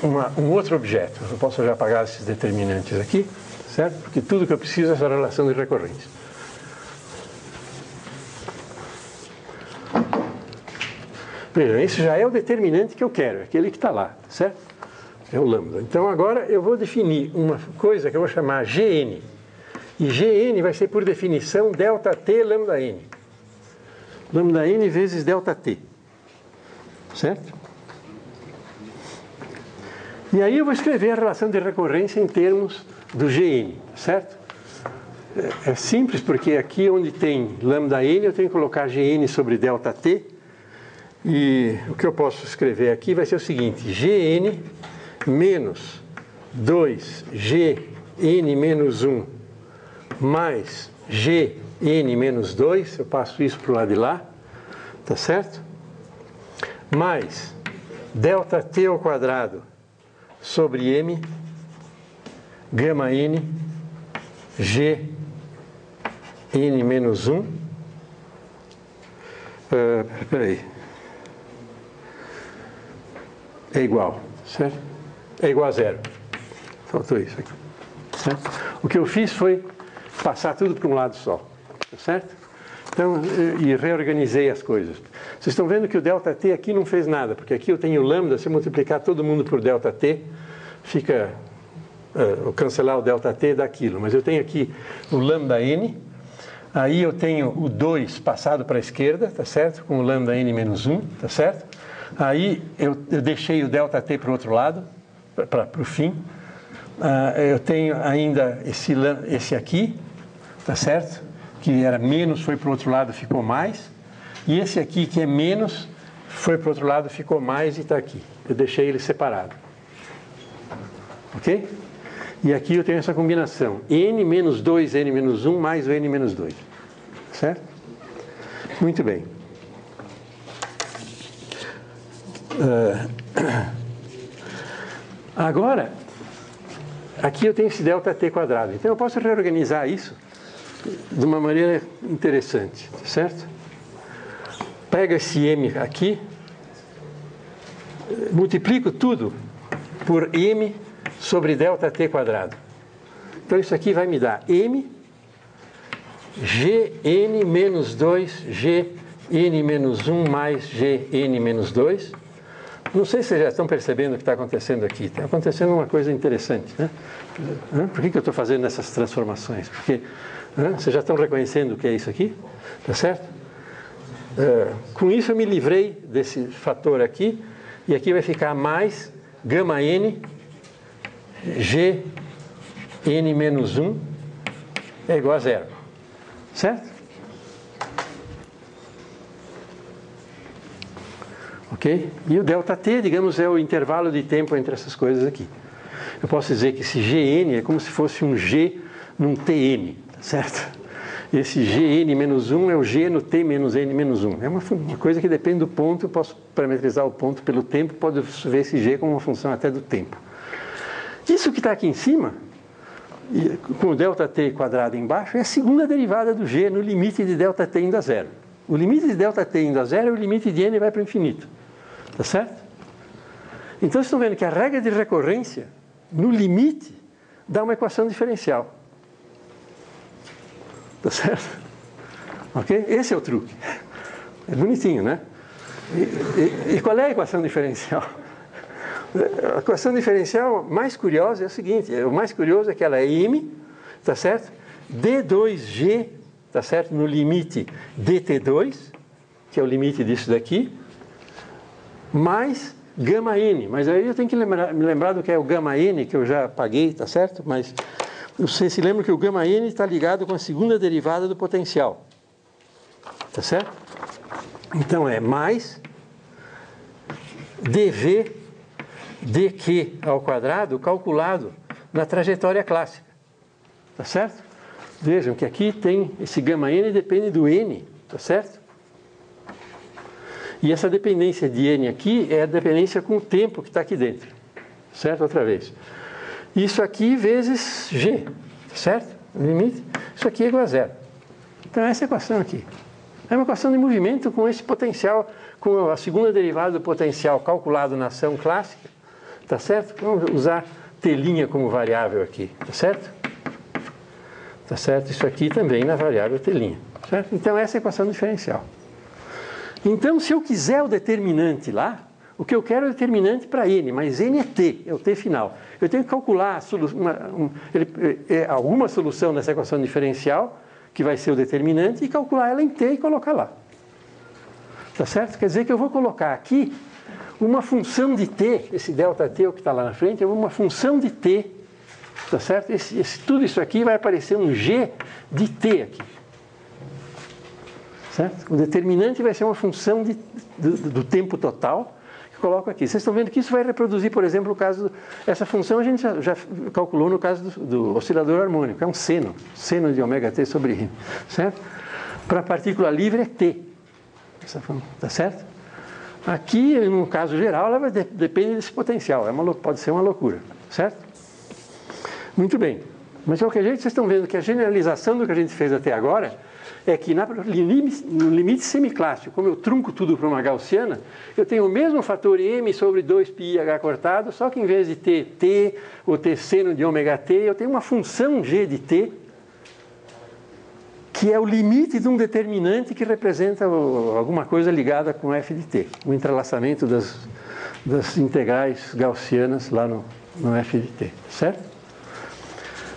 um outro objeto. Eu posso já apagar esses determinantes aqui, certo? Porque tudo que eu preciso é essa relação de recorrência. Vejam, esse já é o determinante que eu quero, é aquele que está lá, certo? É o lambda. Então agora eu vou definir uma coisa que eu vou chamar Gn. E Gn vai ser, por definição, delta t lambda n. Lambda n vezes delta t. Certo? E aí eu vou escrever a relação de recorrência em termos do Gn, certo? É simples, porque aqui onde tem lambda n eu tenho que colocar Gn sobre delta t. E o que eu posso escrever aqui vai ser o seguinte: Gn menos 2Gn menos 1 mais Gn menos 2, eu passo isso para o lado de lá, tá certo? Mais delta t ao quadrado sobre m gama n Gn menos 1. Espera aí. É igual, certo? É igual a 0. Faltou isso aqui, certo? O que eu fiz foi passar tudo para um lado só, certo? Então, e reorganizei as coisas. Vocês estão vendo que o delta t aqui não fez nada, porque aqui eu tenho lambda, se eu multiplicar todo mundo por delta t, fica, cancelar o delta t daquilo. Mas eu tenho aqui o lambda n, aí eu tenho o 2 passado para a esquerda, tá certo? Com o lambda n menos 1, tá certo? Aí eu deixei o delta t para o outro lado, para o fim. Eu tenho ainda esse aqui, tá certo? Que era menos, foi para o outro lado, ficou mais. E esse aqui, que é menos, foi para o outro lado, ficou mais e está aqui. Eu deixei ele separado. Ok? E aqui eu tenho essa combinação. N menos 2, N menos 1, mais o N menos 2. Certo? Muito bem. Agora, aqui eu tenho esse delta t quadrado. Então eu posso reorganizar isso de uma maneira interessante, certo? Pega esse m aqui, multiplico tudo por m sobre delta t quadrado. Então isso aqui vai me dar m gn menos 2 gn menos 1 mais gn menos 2. Não sei se vocês já estão percebendo o que está acontecendo aqui. Está acontecendo uma coisa interessante, né? Por que eu estou fazendo essas transformações? Porque vocês já estão reconhecendo o que é isso aqui? Tá certo? Com isso eu me livrei desse fator aqui, e aqui vai ficar mais gama n g n menos 1 é igual a 0. Certo? Ok? E o delta t, digamos, é o intervalo de tempo entre essas coisas aqui. Eu posso dizer que esse Gn é como se fosse um G num Tn, certo? Esse Gn menos 1 é o G no T menos N menos 1. É uma coisa que depende do ponto, eu posso parametrizar o ponto pelo tempo, pode ver esse G como uma função até do tempo. Isso que está aqui em cima e, com o ΔT quadrado embaixo, é a segunda derivada do g no limite de ΔT indo a zero. O limite de ΔT indo a zero é o limite de n vai para o infinito. Tá certo? Então, vocês estão vendo que a regra de recorrência, no limite, dá uma equação diferencial. Tá certo? Ok? Esse é o truque. É bonitinho, né? E qual é a equação diferencial? A equação diferencial mais curiosa é o seguinte, o mais curioso é que ela é m, tá certo? d2g, tá certo? No limite dt2, que é o limite disso daqui, mais gama n. Mas aí eu tenho que me lembrar do que é o gama n, que eu já paguei, tá certo? Mas você se lembra que o gama n está ligado com a segunda derivada do potencial. Tá certo? Então é mais dv dq ao quadrado calculado na trajetória clássica. Tá certo? Vejam que aqui tem esse gama n depende do n, tá certo? E essa dependência de n aqui é a dependência com o tempo que está aqui dentro. Certo? Outra vez. Isso aqui vezes g, certo? O limite. Isso aqui é igual a zero. Então essa é a equação aqui. É uma equação de movimento com esse potencial, com a segunda derivada do potencial calculado na ação clássica. Tá certo? Vamos usar t' como variável aqui. Tá certo? Tá certo? Isso aqui também na variável t'. Certo? Então essa é a equação diferencial. Então, se eu quiser o determinante lá, o que eu quero é o determinante para n, mas n é t, é o t final. Eu tenho que calcular alguma solução dessa equação diferencial, que vai ser o determinante, e calcular ela em t e colocar lá. Tá certo? Quer dizer que eu vou colocar aqui uma função de t, esse ΔT, o que está lá na frente, é uma função de t, tá certo? Tudo isso aqui vai aparecer um g de t aqui. Certo? O determinante vai ser uma função do tempo total que eu coloco aqui. Vocês estão vendo que isso vai reproduzir, por exemplo, o caso... Essa função a gente já calculou no caso do oscilador harmônico. É um seno de ωt sobre r. Certo? Para a partícula livre é t. Tá certo? Aqui, no caso geral, ela depende desse potencial. Pode ser uma loucura. Certo? Muito bem. Mas, de qualquer jeito, vocês estão vendo que a generalização do que a gente fez até agora é que no limite semiclássico, como eu trunco tudo para uma gaussiana, eu tenho o mesmo fator m sobre 2πh cortado, só que em vez de ter t ou ter seno de ωt, eu tenho uma função g de t, que é o limite de um determinante que representa alguma coisa ligada com f de t, o entrelaçamento das integrais gaussianas lá no f de t, certo?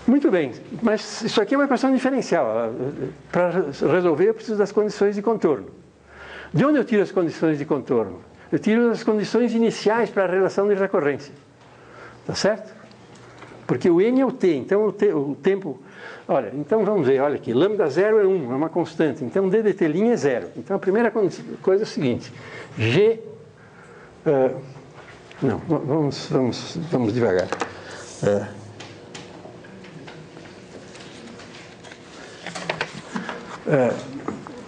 Muito bem, mas isso aqui é uma equação diferencial. Para resolver, eu preciso das condições de contorno. De onde eu tiro as condições de contorno? Eu tiro as condições iniciais para a relação de recorrência. Tá certo? Porque o n é o t, então o tempo... Olha, então vamos ver, olha aqui, lambda 0 é 1, é uma constante, então d de t' é 0. Então a primeira coisa é o seguinte, g... não, vamos devagar.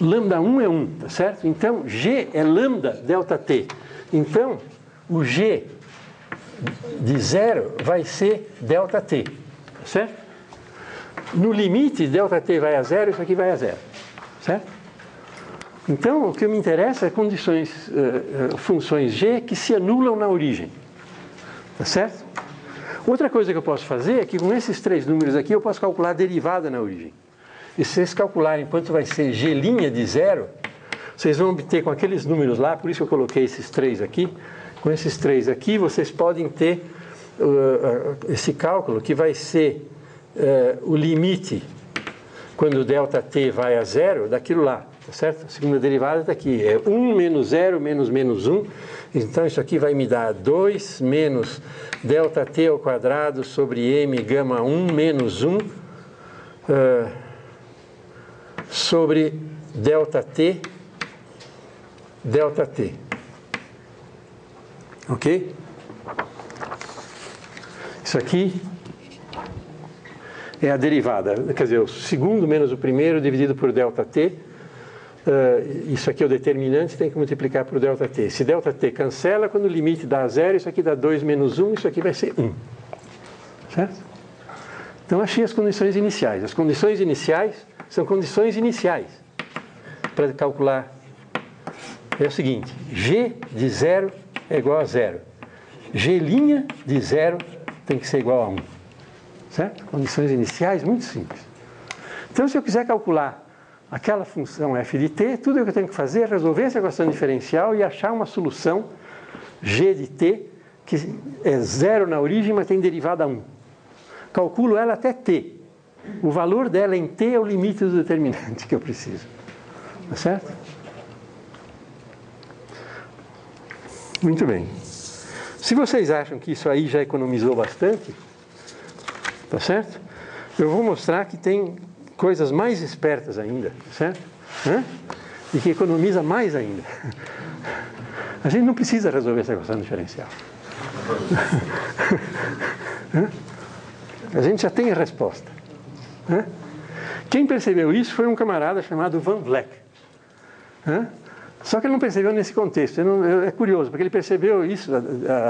Lambda 1 é 1, tá certo? Então, g é lambda ΔT. Então, o g de 0 vai ser ΔT, tá certo? No limite, ΔT vai a 0, isso aqui vai a 0, certo? Então, o que me interessa é funções g que se anulam na origem, tá certo? Outra coisa que eu posso fazer é que com esses três números aqui eu posso calcular a derivada na origem. E se vocês calcularem quanto vai ser g' de 0, vocês vão obter com aqueles números lá, por isso eu coloquei esses três aqui. Com esses três aqui, vocês podem ter esse cálculo que vai ser o limite, quando ΔT vai a 0, daquilo lá, tá certo? A segunda derivada está aqui, é 1 menos 0 menos menos 1. Então, isso aqui vai me dar 2 menos ΔT ao quadrado sobre m gama 1 menos 1... sobre ΔT. Ok? Isso aqui é a derivada, quer dizer, o segundo menos o primeiro dividido por ΔT. Isso aqui é o determinante, tem que multiplicar por ΔT. Se ΔT cancela, quando o limite dá 0, isso aqui dá 2 menos 1, isso aqui vai ser 1. Certo? Então, achei as condições iniciais. As condições iniciais são condições iniciais para calcular. É o seguinte, G de 0 é igual a 0. G' de 0 tem que ser igual a 1. Certo? Condições iniciais muito simples. Então, se eu quiser calcular aquela função f de t, tudo o que eu tenho que fazer é resolver essa equação diferencial e achar uma solução g de t, que é 0 na origem, mas tem derivada 1. Calculo ela até t. O valor dela em t é o limite do determinante que eu preciso. Tá certo? Muito bem. Se vocês acham que isso aí já economizou bastante, tá certo? Eu vou mostrar que tem coisas mais espertas ainda, certo? E que economiza mais ainda. A gente não precisa resolver essa equação diferencial. A gente já tem a resposta. Quem percebeu isso foi um camarada chamado Van Vleck. Só que ele não percebeu nesse contexto. É curioso, porque ele percebeu isso,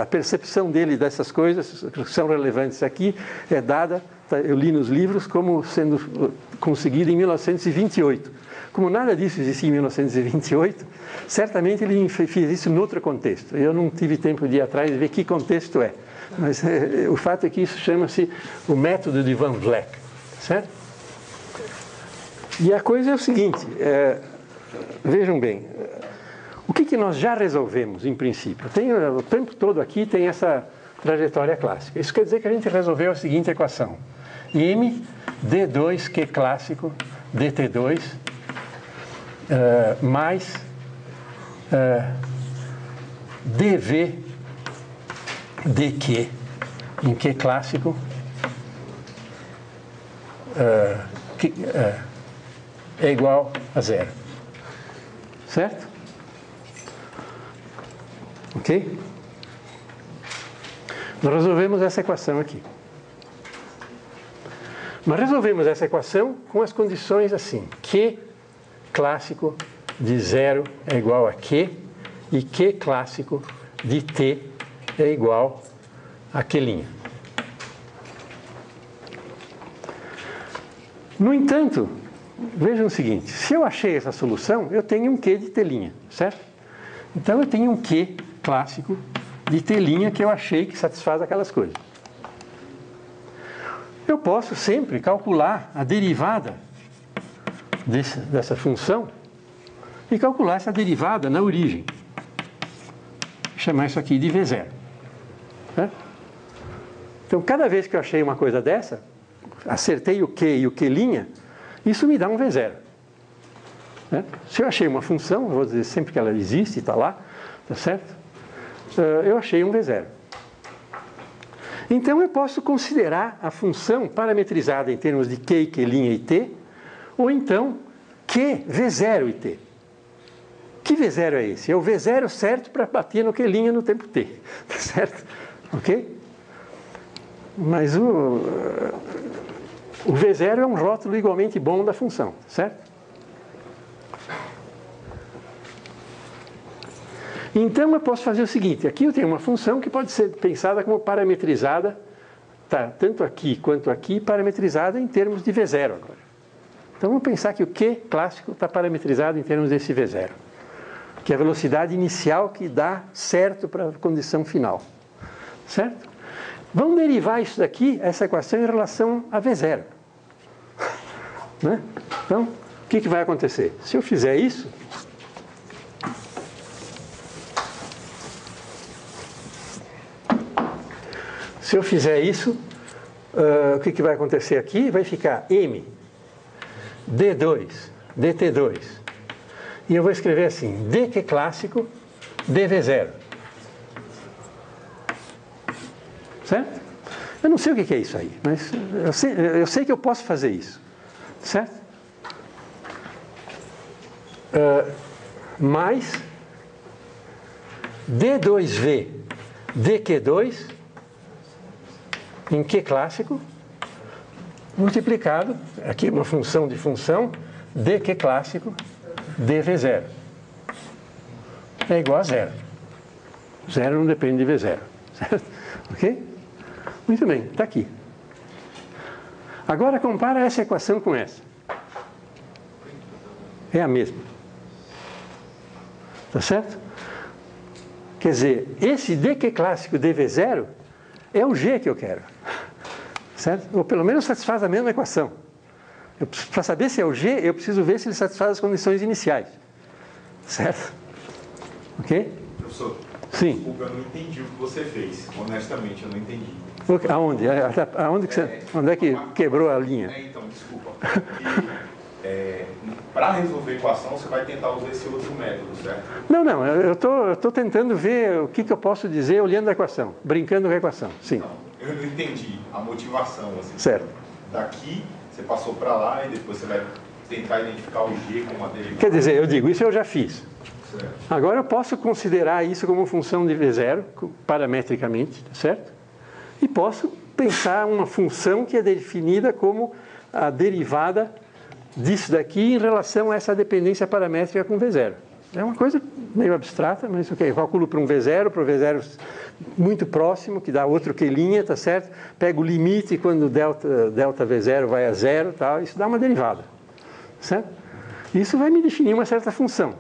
a percepção dele dessas coisas que são relevantes aqui é dada, eu li nos livros, como sendo conseguida em 1928. Como nada disso existia em 1928, certamente ele fez isso em outro contexto. Eu não tive tempo de ir atrás e ver que contexto é. Mas o fato é que isso chama-se o método de Van Vleck, certo? E a coisa é o seguinte, vejam bem, o que nós já resolvemos, em princípio? O tempo todo aqui tem essa trajetória clássica. Isso quer dizer que a gente resolveu a seguinte equação. M d2 Q clássico dt2 mais dv dq em Q clássico é igual a 0. Certo? Ok? Nós resolvemos essa equação aqui. Mas resolvemos essa equação com as condições assim. Q clássico de 0 é igual a Q e Q clássico de T é igual a Q'. No entanto, vejam o seguinte, se eu achei essa solução, eu tenho um Q de T', certo? Então eu tenho um Q clássico de T' que eu achei que satisfaz aquelas coisas. Eu posso sempre calcular a derivada dessa função e calcular essa derivada na origem. Vou chamar isso aqui de V0. Certo? Então, cada vez que eu achei uma coisa dessa, acertei o Q e o Q', isso me dá um V0. Se eu achei uma função, eu vou dizer sempre que ela existe, está lá, tá certo? Eu achei um V0. Então, eu posso considerar a função parametrizada em termos de Q, Q' e T, ou então Q, V0 e T. Que V0 é esse? É o V0 certo para bater no Q' no tempo T. Tá certo? Ok? Mas o V0 é um rótulo igualmente bom da função, certo? Então eu posso fazer o seguinte, aqui eu tenho uma função que pode ser pensada como parametrizada, tá, tanto aqui quanto aqui, parametrizada em termos de V0 agora. Então vamos pensar que o Q clássico está parametrizado em termos desse V0, que é a velocidade inicial que dá certo para a condição final, certo? Vamos derivar isso daqui, essa equação, em relação a V0. Né? Então, o que vai acontecer? Se eu fizer isso, o que vai acontecer aqui? Vai ficar M d2 dt2. E eu vou escrever assim, dq clássico dv0. Certo? Eu não sei o que é isso aí, mas eu sei que eu posso fazer isso. Certo? Mais d2v dq2 em Q clássico multiplicado, aqui uma função de função, dq clássico dv0. É igual a 0. 0 não depende de V0. Certo? Ok? Muito bem, está aqui. Agora compara essa equação com essa. É a mesma. Tá certo? Quer dizer, esse dq clássico dv0 é o g que eu quero. Certo? Ou pelo menos satisfaz a mesma equação. Para saber se é o g, eu preciso ver se ele satisfaz as condições iniciais. Certo? Ok? Professor, sim. Desculpa, eu não entendi o que você fez. Honestamente, eu não entendi. Aonde? Onde é que quebrou a linha? Então, desculpa. Para resolver a equação, você vai tentar usar esse outro método, certo? Não, eu estou tentando ver o que eu posso dizer olhando a equação, brincando com a equação, sim. Não, eu não entendi a motivação. Assim. Certo. Daqui, você passou para lá e depois você vai tentar identificar o G como a derivada. Quer dizer, eu digo, isso eu já fiz. Certo. Agora eu posso considerar isso como função de V0, parametricamente, certo? E posso pensar uma função que é definida como a derivada disso daqui em relação a essa dependência paramétrica com V0. É uma coisa meio abstrata, mas ok. Eu calculo para um V0, para o V0 muito próximo, que dá outro Q', tá certo? Pego o limite quando delta V0 vai a zero, tal, isso dá uma derivada, certo? Isso vai me definir uma certa função.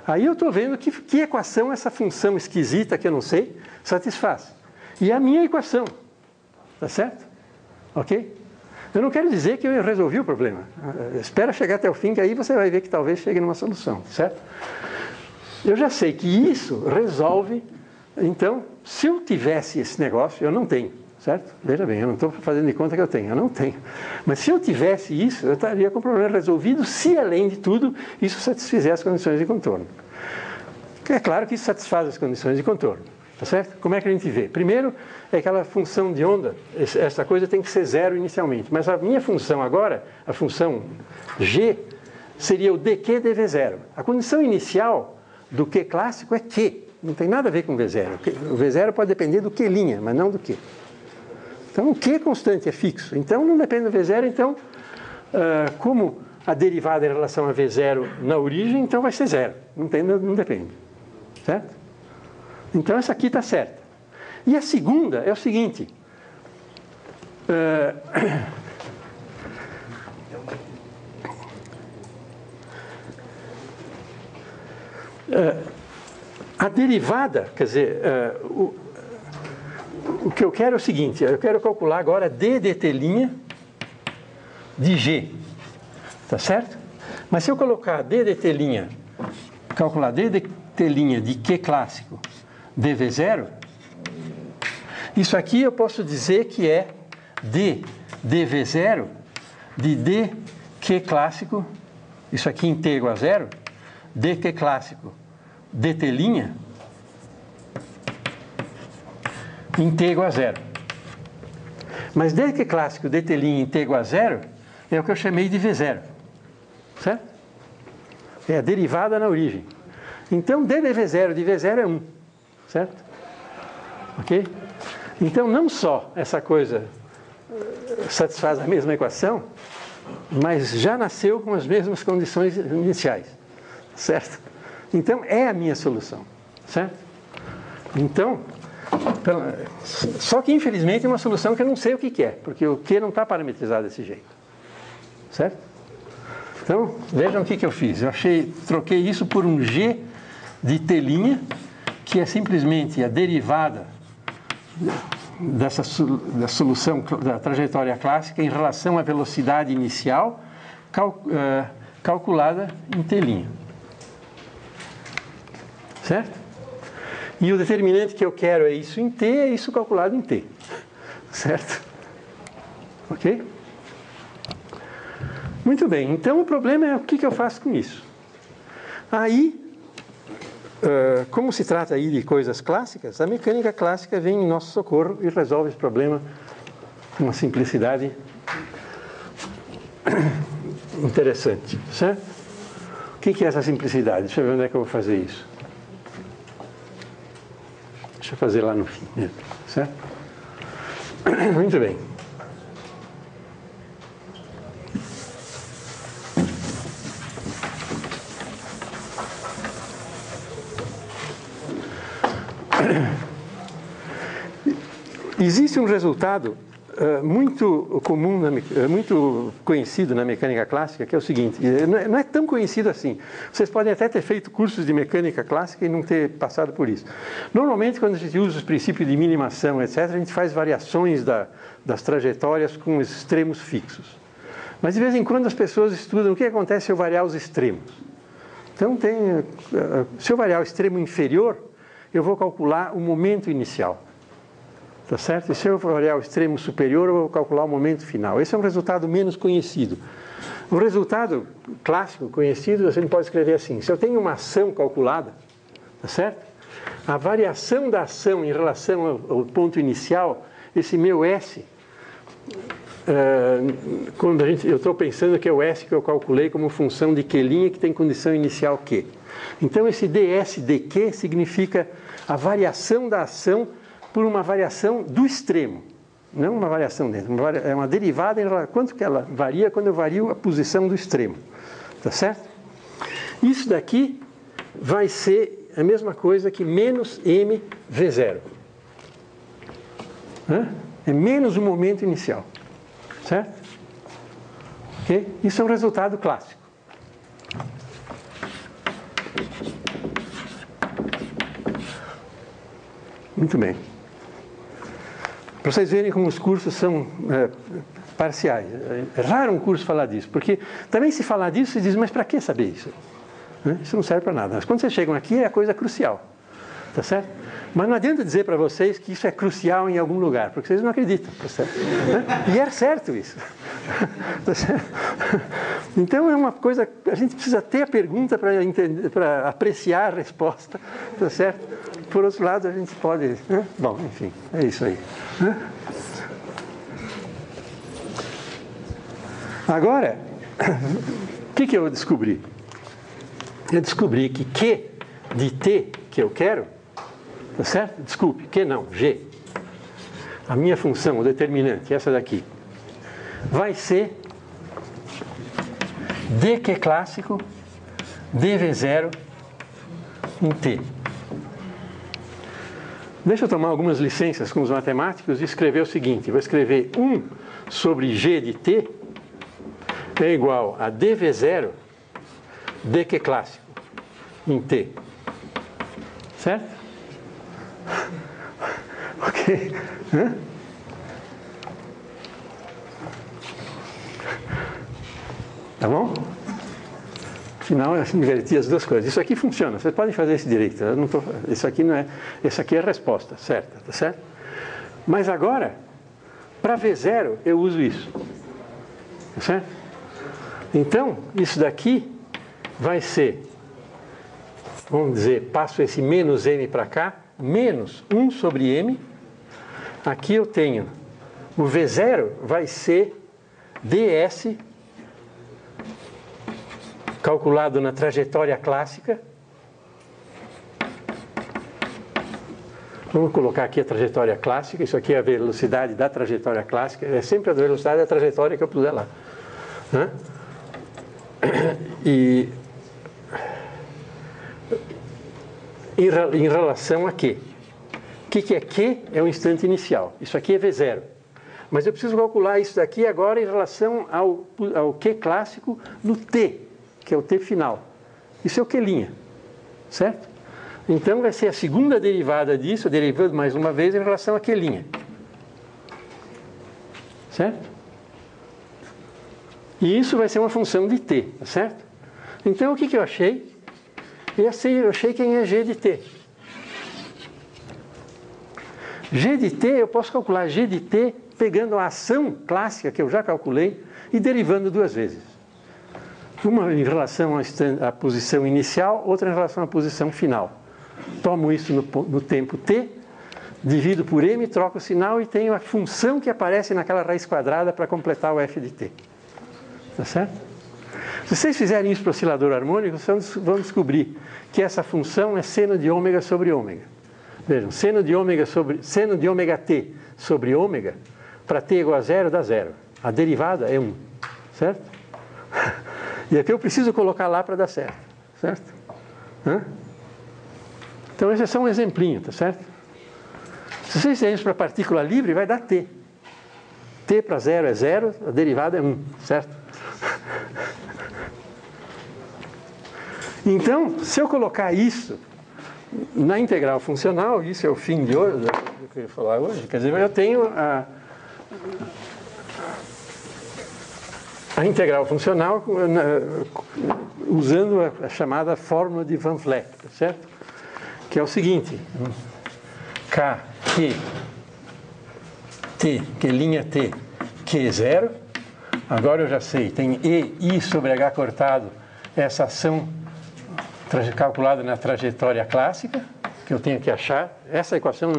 Aí eu estou vendo que equação essa função esquisita, que eu não sei, satisfaz. E é a minha equação, tá certo? Ok? Eu não quero dizer que eu resolvi o problema. Espera chegar até o fim, que aí você vai ver que talvez chegue numa solução, certo? Eu já sei que isso resolve. Então, se eu tivesse esse negócio, eu não tenho, certo? Veja bem, eu não estou fazendo de conta que eu tenho, eu não tenho. Mas se eu tivesse isso, eu estaria com o problema resolvido se, além de tudo, isso satisfizer as condições de contorno. É claro que isso satisfaz as condições de contorno. Tá certo? Como é que a gente vê? Primeiro, é aquela função de onda, essa coisa tem que ser zero inicialmente. Mas a minha função agora, a função g, seria o dq dv0. A condição inicial do q clássico é q, não tem nada a ver com v0. O v0 pode depender do q', mas não do q. Então, o q constante é fixo, então não depende do v0. Então, como a derivada em relação a v0 na origem, então vai ser zero, não depende. Certo? Então, essa aqui está certa. E a segunda é o seguinte. A derivada, quer dizer, o que eu quero é o seguinte, eu quero calcular agora d dt' de g. Tá certo? Mas se eu colocar d dt', calcular d dt' de q clássico dv0, isso aqui eu posso dizer que é d dv0 de dq clássico, isso aqui em t igual a zero, dq clássico dt' em t igual a zero. Mas dq clássico dt' em t igual a zero é o que eu chamei de v0, certo? É a derivada na origem. Então, d dv0 de v0 é 1. Certo? Ok? Então, não só essa coisa satisfaz a mesma equação, mas já nasceu com as mesmas condições iniciais. Certo? Então, é a minha solução. Certo? Então, só que infelizmente é uma solução que eu não sei o que é, porque o Q não está parametrizado desse jeito. Certo? Então, vejam o que eu fiz. Eu troquei isso por um G de T', que é simplesmente a derivada da solução da trajetória clássica em relação à velocidade inicial calculada em T'. Certo? E o determinante que eu quero é isso em T, é isso calculado em T. Certo? Ok? Muito bem. Então, o problema é o que eu faço com isso. Aí, como se trata aí de coisas clássicas, a mecânica clássica vem em nosso socorro e resolve esse problema com uma simplicidade interessante, certo? O que é essa simplicidade? Deixa eu ver onde é que eu vou fazer isso. Deixa eu fazer lá no fim mesmo, certo? Muito bem. Existe um resultado muito comum, muito conhecido na mecânica clássica, que é o seguinte, não é tão conhecido assim. Vocês podem até ter feito cursos de mecânica clássica e não ter passado por isso. Normalmente, quando a gente usa os princípios de minimação, etc., a gente faz variações das trajetórias com os extremos fixos. Mas, de vez em quando, as pessoas estudam o que acontece se eu variar os extremos. Então, se eu variar o extremo inferior, eu vou calcular o momento inicial. Tá certo? E se eu variar o extremo superior, eu vou calcular o momento final. Esse é um resultado menos conhecido. O resultado clássico, conhecido, a gente pode escrever assim. Se eu tenho uma ação calculada, tá certo? A variação da ação em relação ao ponto inicial, esse meu S, quando eu estou pensando que é o S que eu calculei como função de Q' que tem condição inicial Q. Então, esse ds dq significa a variação da ação por uma variação do extremo, não uma variação dentro, é uma derivada em quanto que ela varia quando eu vario a posição do extremo, tá certo? Isso daqui vai ser a mesma coisa que menos mv0, é menos o momento inicial, certo? Okay? Isso é um resultado clássico. Muito bem. Para vocês verem como os cursos são parciais. É raro um curso falar disso, porque também se falar disso, se diz, mas para que saber isso? Isso não serve para nada. Mas quando vocês chegam aqui, é a coisa crucial. Tá certo? Mas não adianta dizer para vocês que isso é crucial em algum lugar, porque vocês não acreditam. Tá certo? E é certo isso. Tá certo? Então é uma coisa, a gente precisa ter a pergunta para apreciar a resposta. Tá certo? Por outro lado, a gente pode... Bom, enfim, é isso aí. Agora, o que eu descobri? Eu descobri que Q de T que eu quero, tá certo? Desculpe, Q não, G. A minha função, o determinante, essa daqui, vai ser dq clássico dv0 em T. Deixa eu tomar algumas licenças com os matemáticos e escrever o seguinte. Vou escrever 1 sobre g de t é igual a dv0 dq clássico em t. Certo? Ok. Tá bom? Afinal, eu inverti as duas coisas. Isso aqui funciona, vocês podem fazer isso direito. Eu não tô, isso aqui não é. Essa aqui é a resposta certa, tá certo? Mas agora, para V0, eu uso isso. Tá certo? Então, isso daqui vai ser, vamos dizer, passo esse menos m para cá, menos 1 sobre m. Aqui eu tenho o V0 vai ser ds calculado na trajetória clássica. Vamos colocar aqui a trajetória clássica. Isso aqui é a velocidade da trajetória clássica. É sempre a velocidade da trajetória que eu puser lá. E em relação a Q. O que é Q? É o instante inicial. Isso aqui é V0. Mas eu preciso calcular isso daqui agora em relação ao Q clássico no T, que é o T final. Isso é o Q', certo? Então vai ser a segunda derivada disso, derivando mais uma vez em relação a Q'. Certo? E isso vai ser uma função de t, certo? Então o que eu achei? Eu achei quem é g de t. G de t, eu posso calcular g de t pegando a ação clássica que eu já calculei e derivando duas vezes. Uma em relação à posição inicial, outra em relação à posição final. Tomo isso no tempo t, divido por m, troco o sinal e tenho a função que aparece naquela raiz quadrada para completar o f de t. Tá certo? Se vocês fizerem isso para o oscilador harmônico, vocês vão descobrir que essa função é seno de ômega sobre ômega. Vejam, seno de ômega t sobre ômega, para t igual a zero, dá zero. A derivada é 1. Certo? E aqui eu preciso colocar lá para dar certo. Certo? Então, esse é só um exemplinho, tá certo? Se vocês fizerem isso para partícula livre, vai dar t. t para 0 é 0, a derivada é 1, certo? Então, se eu colocar isso na integral funcional, isso é o fim de hoje, do que eu ia falar hoje, quer dizer, eu tenho a integral funcional usando a chamada fórmula de Van Vleck, certo? Que é o seguinte, K, Q, T, que é linha T, Q0, agora eu já sei, tem E, I sobre H cortado, essa ação calculada na trajetória clássica, que eu tenho que achar, essa equação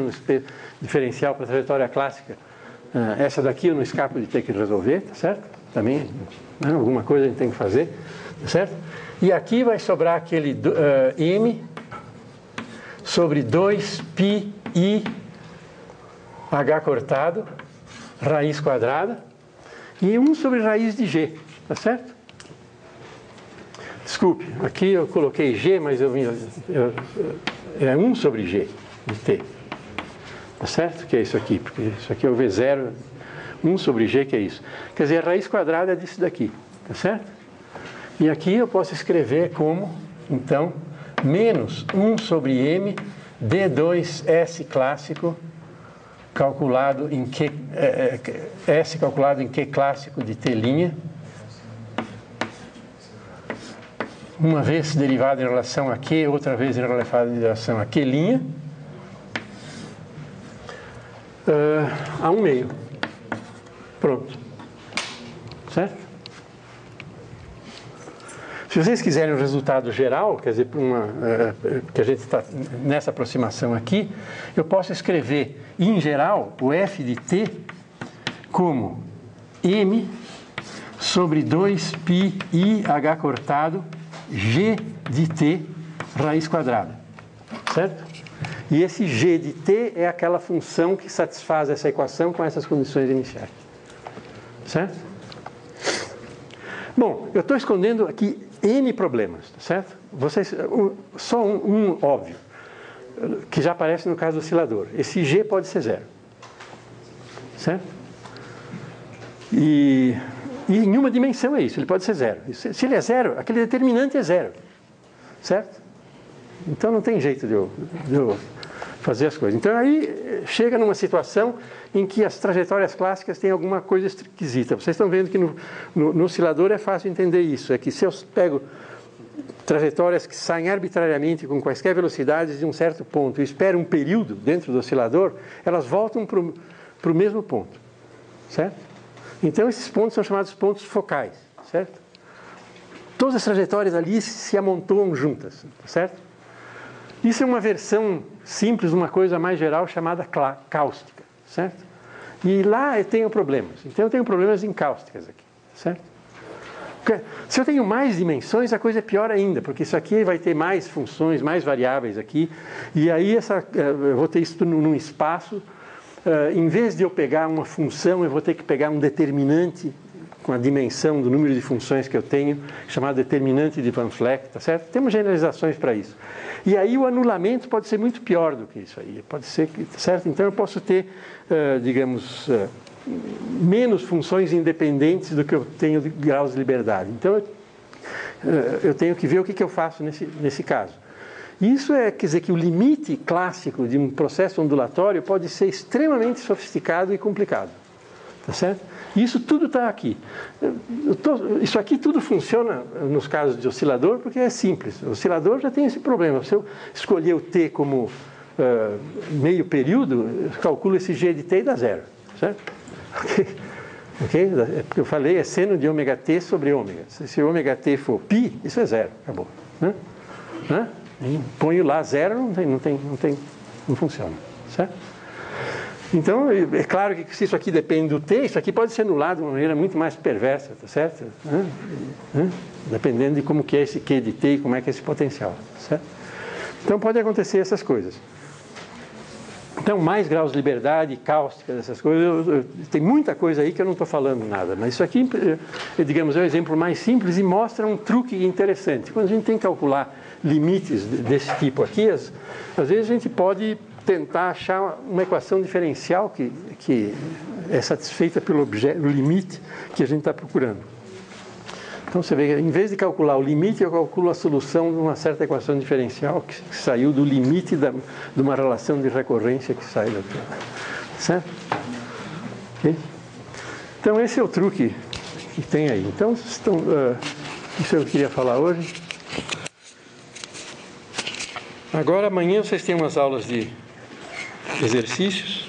diferencial para a trajetória clássica, essa daqui eu não escapo de ter que resolver, tá certo? Também, né, alguma coisa a gente tem que fazer, tá certo? E aqui vai sobrar aquele M sobre 2πi H cortado, raiz quadrada, e 1 sobre raiz de G, tá certo? Desculpe, aqui eu coloquei G, mas é 1 sobre G de T. Tá certo? Que é isso aqui, porque isso aqui é o V0, 1 sobre G, que é isso. Quer dizer, a raiz quadrada é disso daqui, tá certo? E aqui eu posso escrever como, então, menos 1 sobre M D2S clássico calculado em Q, S calculado em Q clássico de T', uma vez derivado em relação a Q, outra vez em relação a Q', a 1 meio. Pronto. Certo? Se vocês quiserem o resultado geral, quer dizer, que a gente está nessa aproximação aqui, eu posso escrever, em geral, o f de t como m sobre 2πi h cortado g de t raiz quadrada, certo? E esse g de t é aquela função que satisfaz essa equação com essas condições iniciais, certo? Bom, eu estou escondendo aqui N problemas, certo? Só um óbvio, que já aparece no caso do oscilador. Esse G pode ser 0, certo? E em uma dimensão é isso, ele pode ser 0. Se ele é 0, aquele determinante é 0, certo? Então não tem jeito de eu fazer as coisas. Então aí chega numa situação em que as trajetórias clássicas têm alguma coisa esquisita. Vocês estão vendo que no oscilador é fácil entender isso. É que se eu pego trajetórias que saem arbitrariamente com quaisquer velocidades de um certo ponto e espero um período dentro do oscilador, elas voltam para o mesmo ponto, certo? Então esses pontos são chamados pontos focais, certo? Todas as trajetórias ali se amontoam juntas, certo? Isso é uma versão simples de uma coisa mais geral chamada cáustica, certo? E lá eu tenho problemas. Então eu tenho problemas em cáusticas aqui, certo? Porque se eu tenho mais dimensões, a coisa é pior ainda, porque isso aqui vai ter mais funções, mais variáveis aqui, e aí eu vou ter isso num espaço. Em vez de eu pegar uma função, eu vou ter que pegar um determinante com a dimensão do número de funções que eu tenho, chamado determinante de Van Vleck, tá certo? Temos generalizações para isso. E aí o anulamento pode ser muito pior do que isso aí, pode ser que, certo? Então eu posso ter, digamos, menos funções independentes do que eu tenho de graus de liberdade. Então eu tenho que ver o que eu faço nesse caso. Isso quer dizer que o limite clássico de um processo ondulatório pode ser extremamente sofisticado e complicado, tá certo? E isso tudo está aqui. Isso aqui tudo funciona nos casos de oscilador porque é simples. O oscilador já tem esse problema. Se eu escolher o t como meio período, eu calculo esse g de t e dá 0, certo? Ok? Porque eu falei, é seno de ômega t sobre ômega. Se ômega t for π, isso é 0, acabou. Né? Ponho lá 0, não funciona, certo? Então, é claro que se isso aqui depende do t, isso aqui pode ser anulado de uma maneira muito mais perversa, tá certo? Dependendo de como que é esse Q de t e como é que é esse potencial, certo? Então, pode acontecer essas coisas. Então, mais graus de liberdade, cáustica, essas coisas, tem muita coisa aí que eu não estou falando nada, mas isso aqui, digamos, é o exemplo mais simples e mostra um truque interessante. Quando a gente tem que calcular limites desse tipo aqui, às vezes a gente pode tentar achar uma equação diferencial que é satisfeita pelo objeto, o limite que a gente está procurando. Então você vê que em vez de calcular o limite, eu calculo a solução de uma certa equação diferencial que saiu do limite de uma relação de recorrência que sai da Terra. Certo? Okay? Então esse é o truque que tem aí. Então, isso eu queria falar hoje. Agora, amanhã vocês têm umas aulas de exercícios.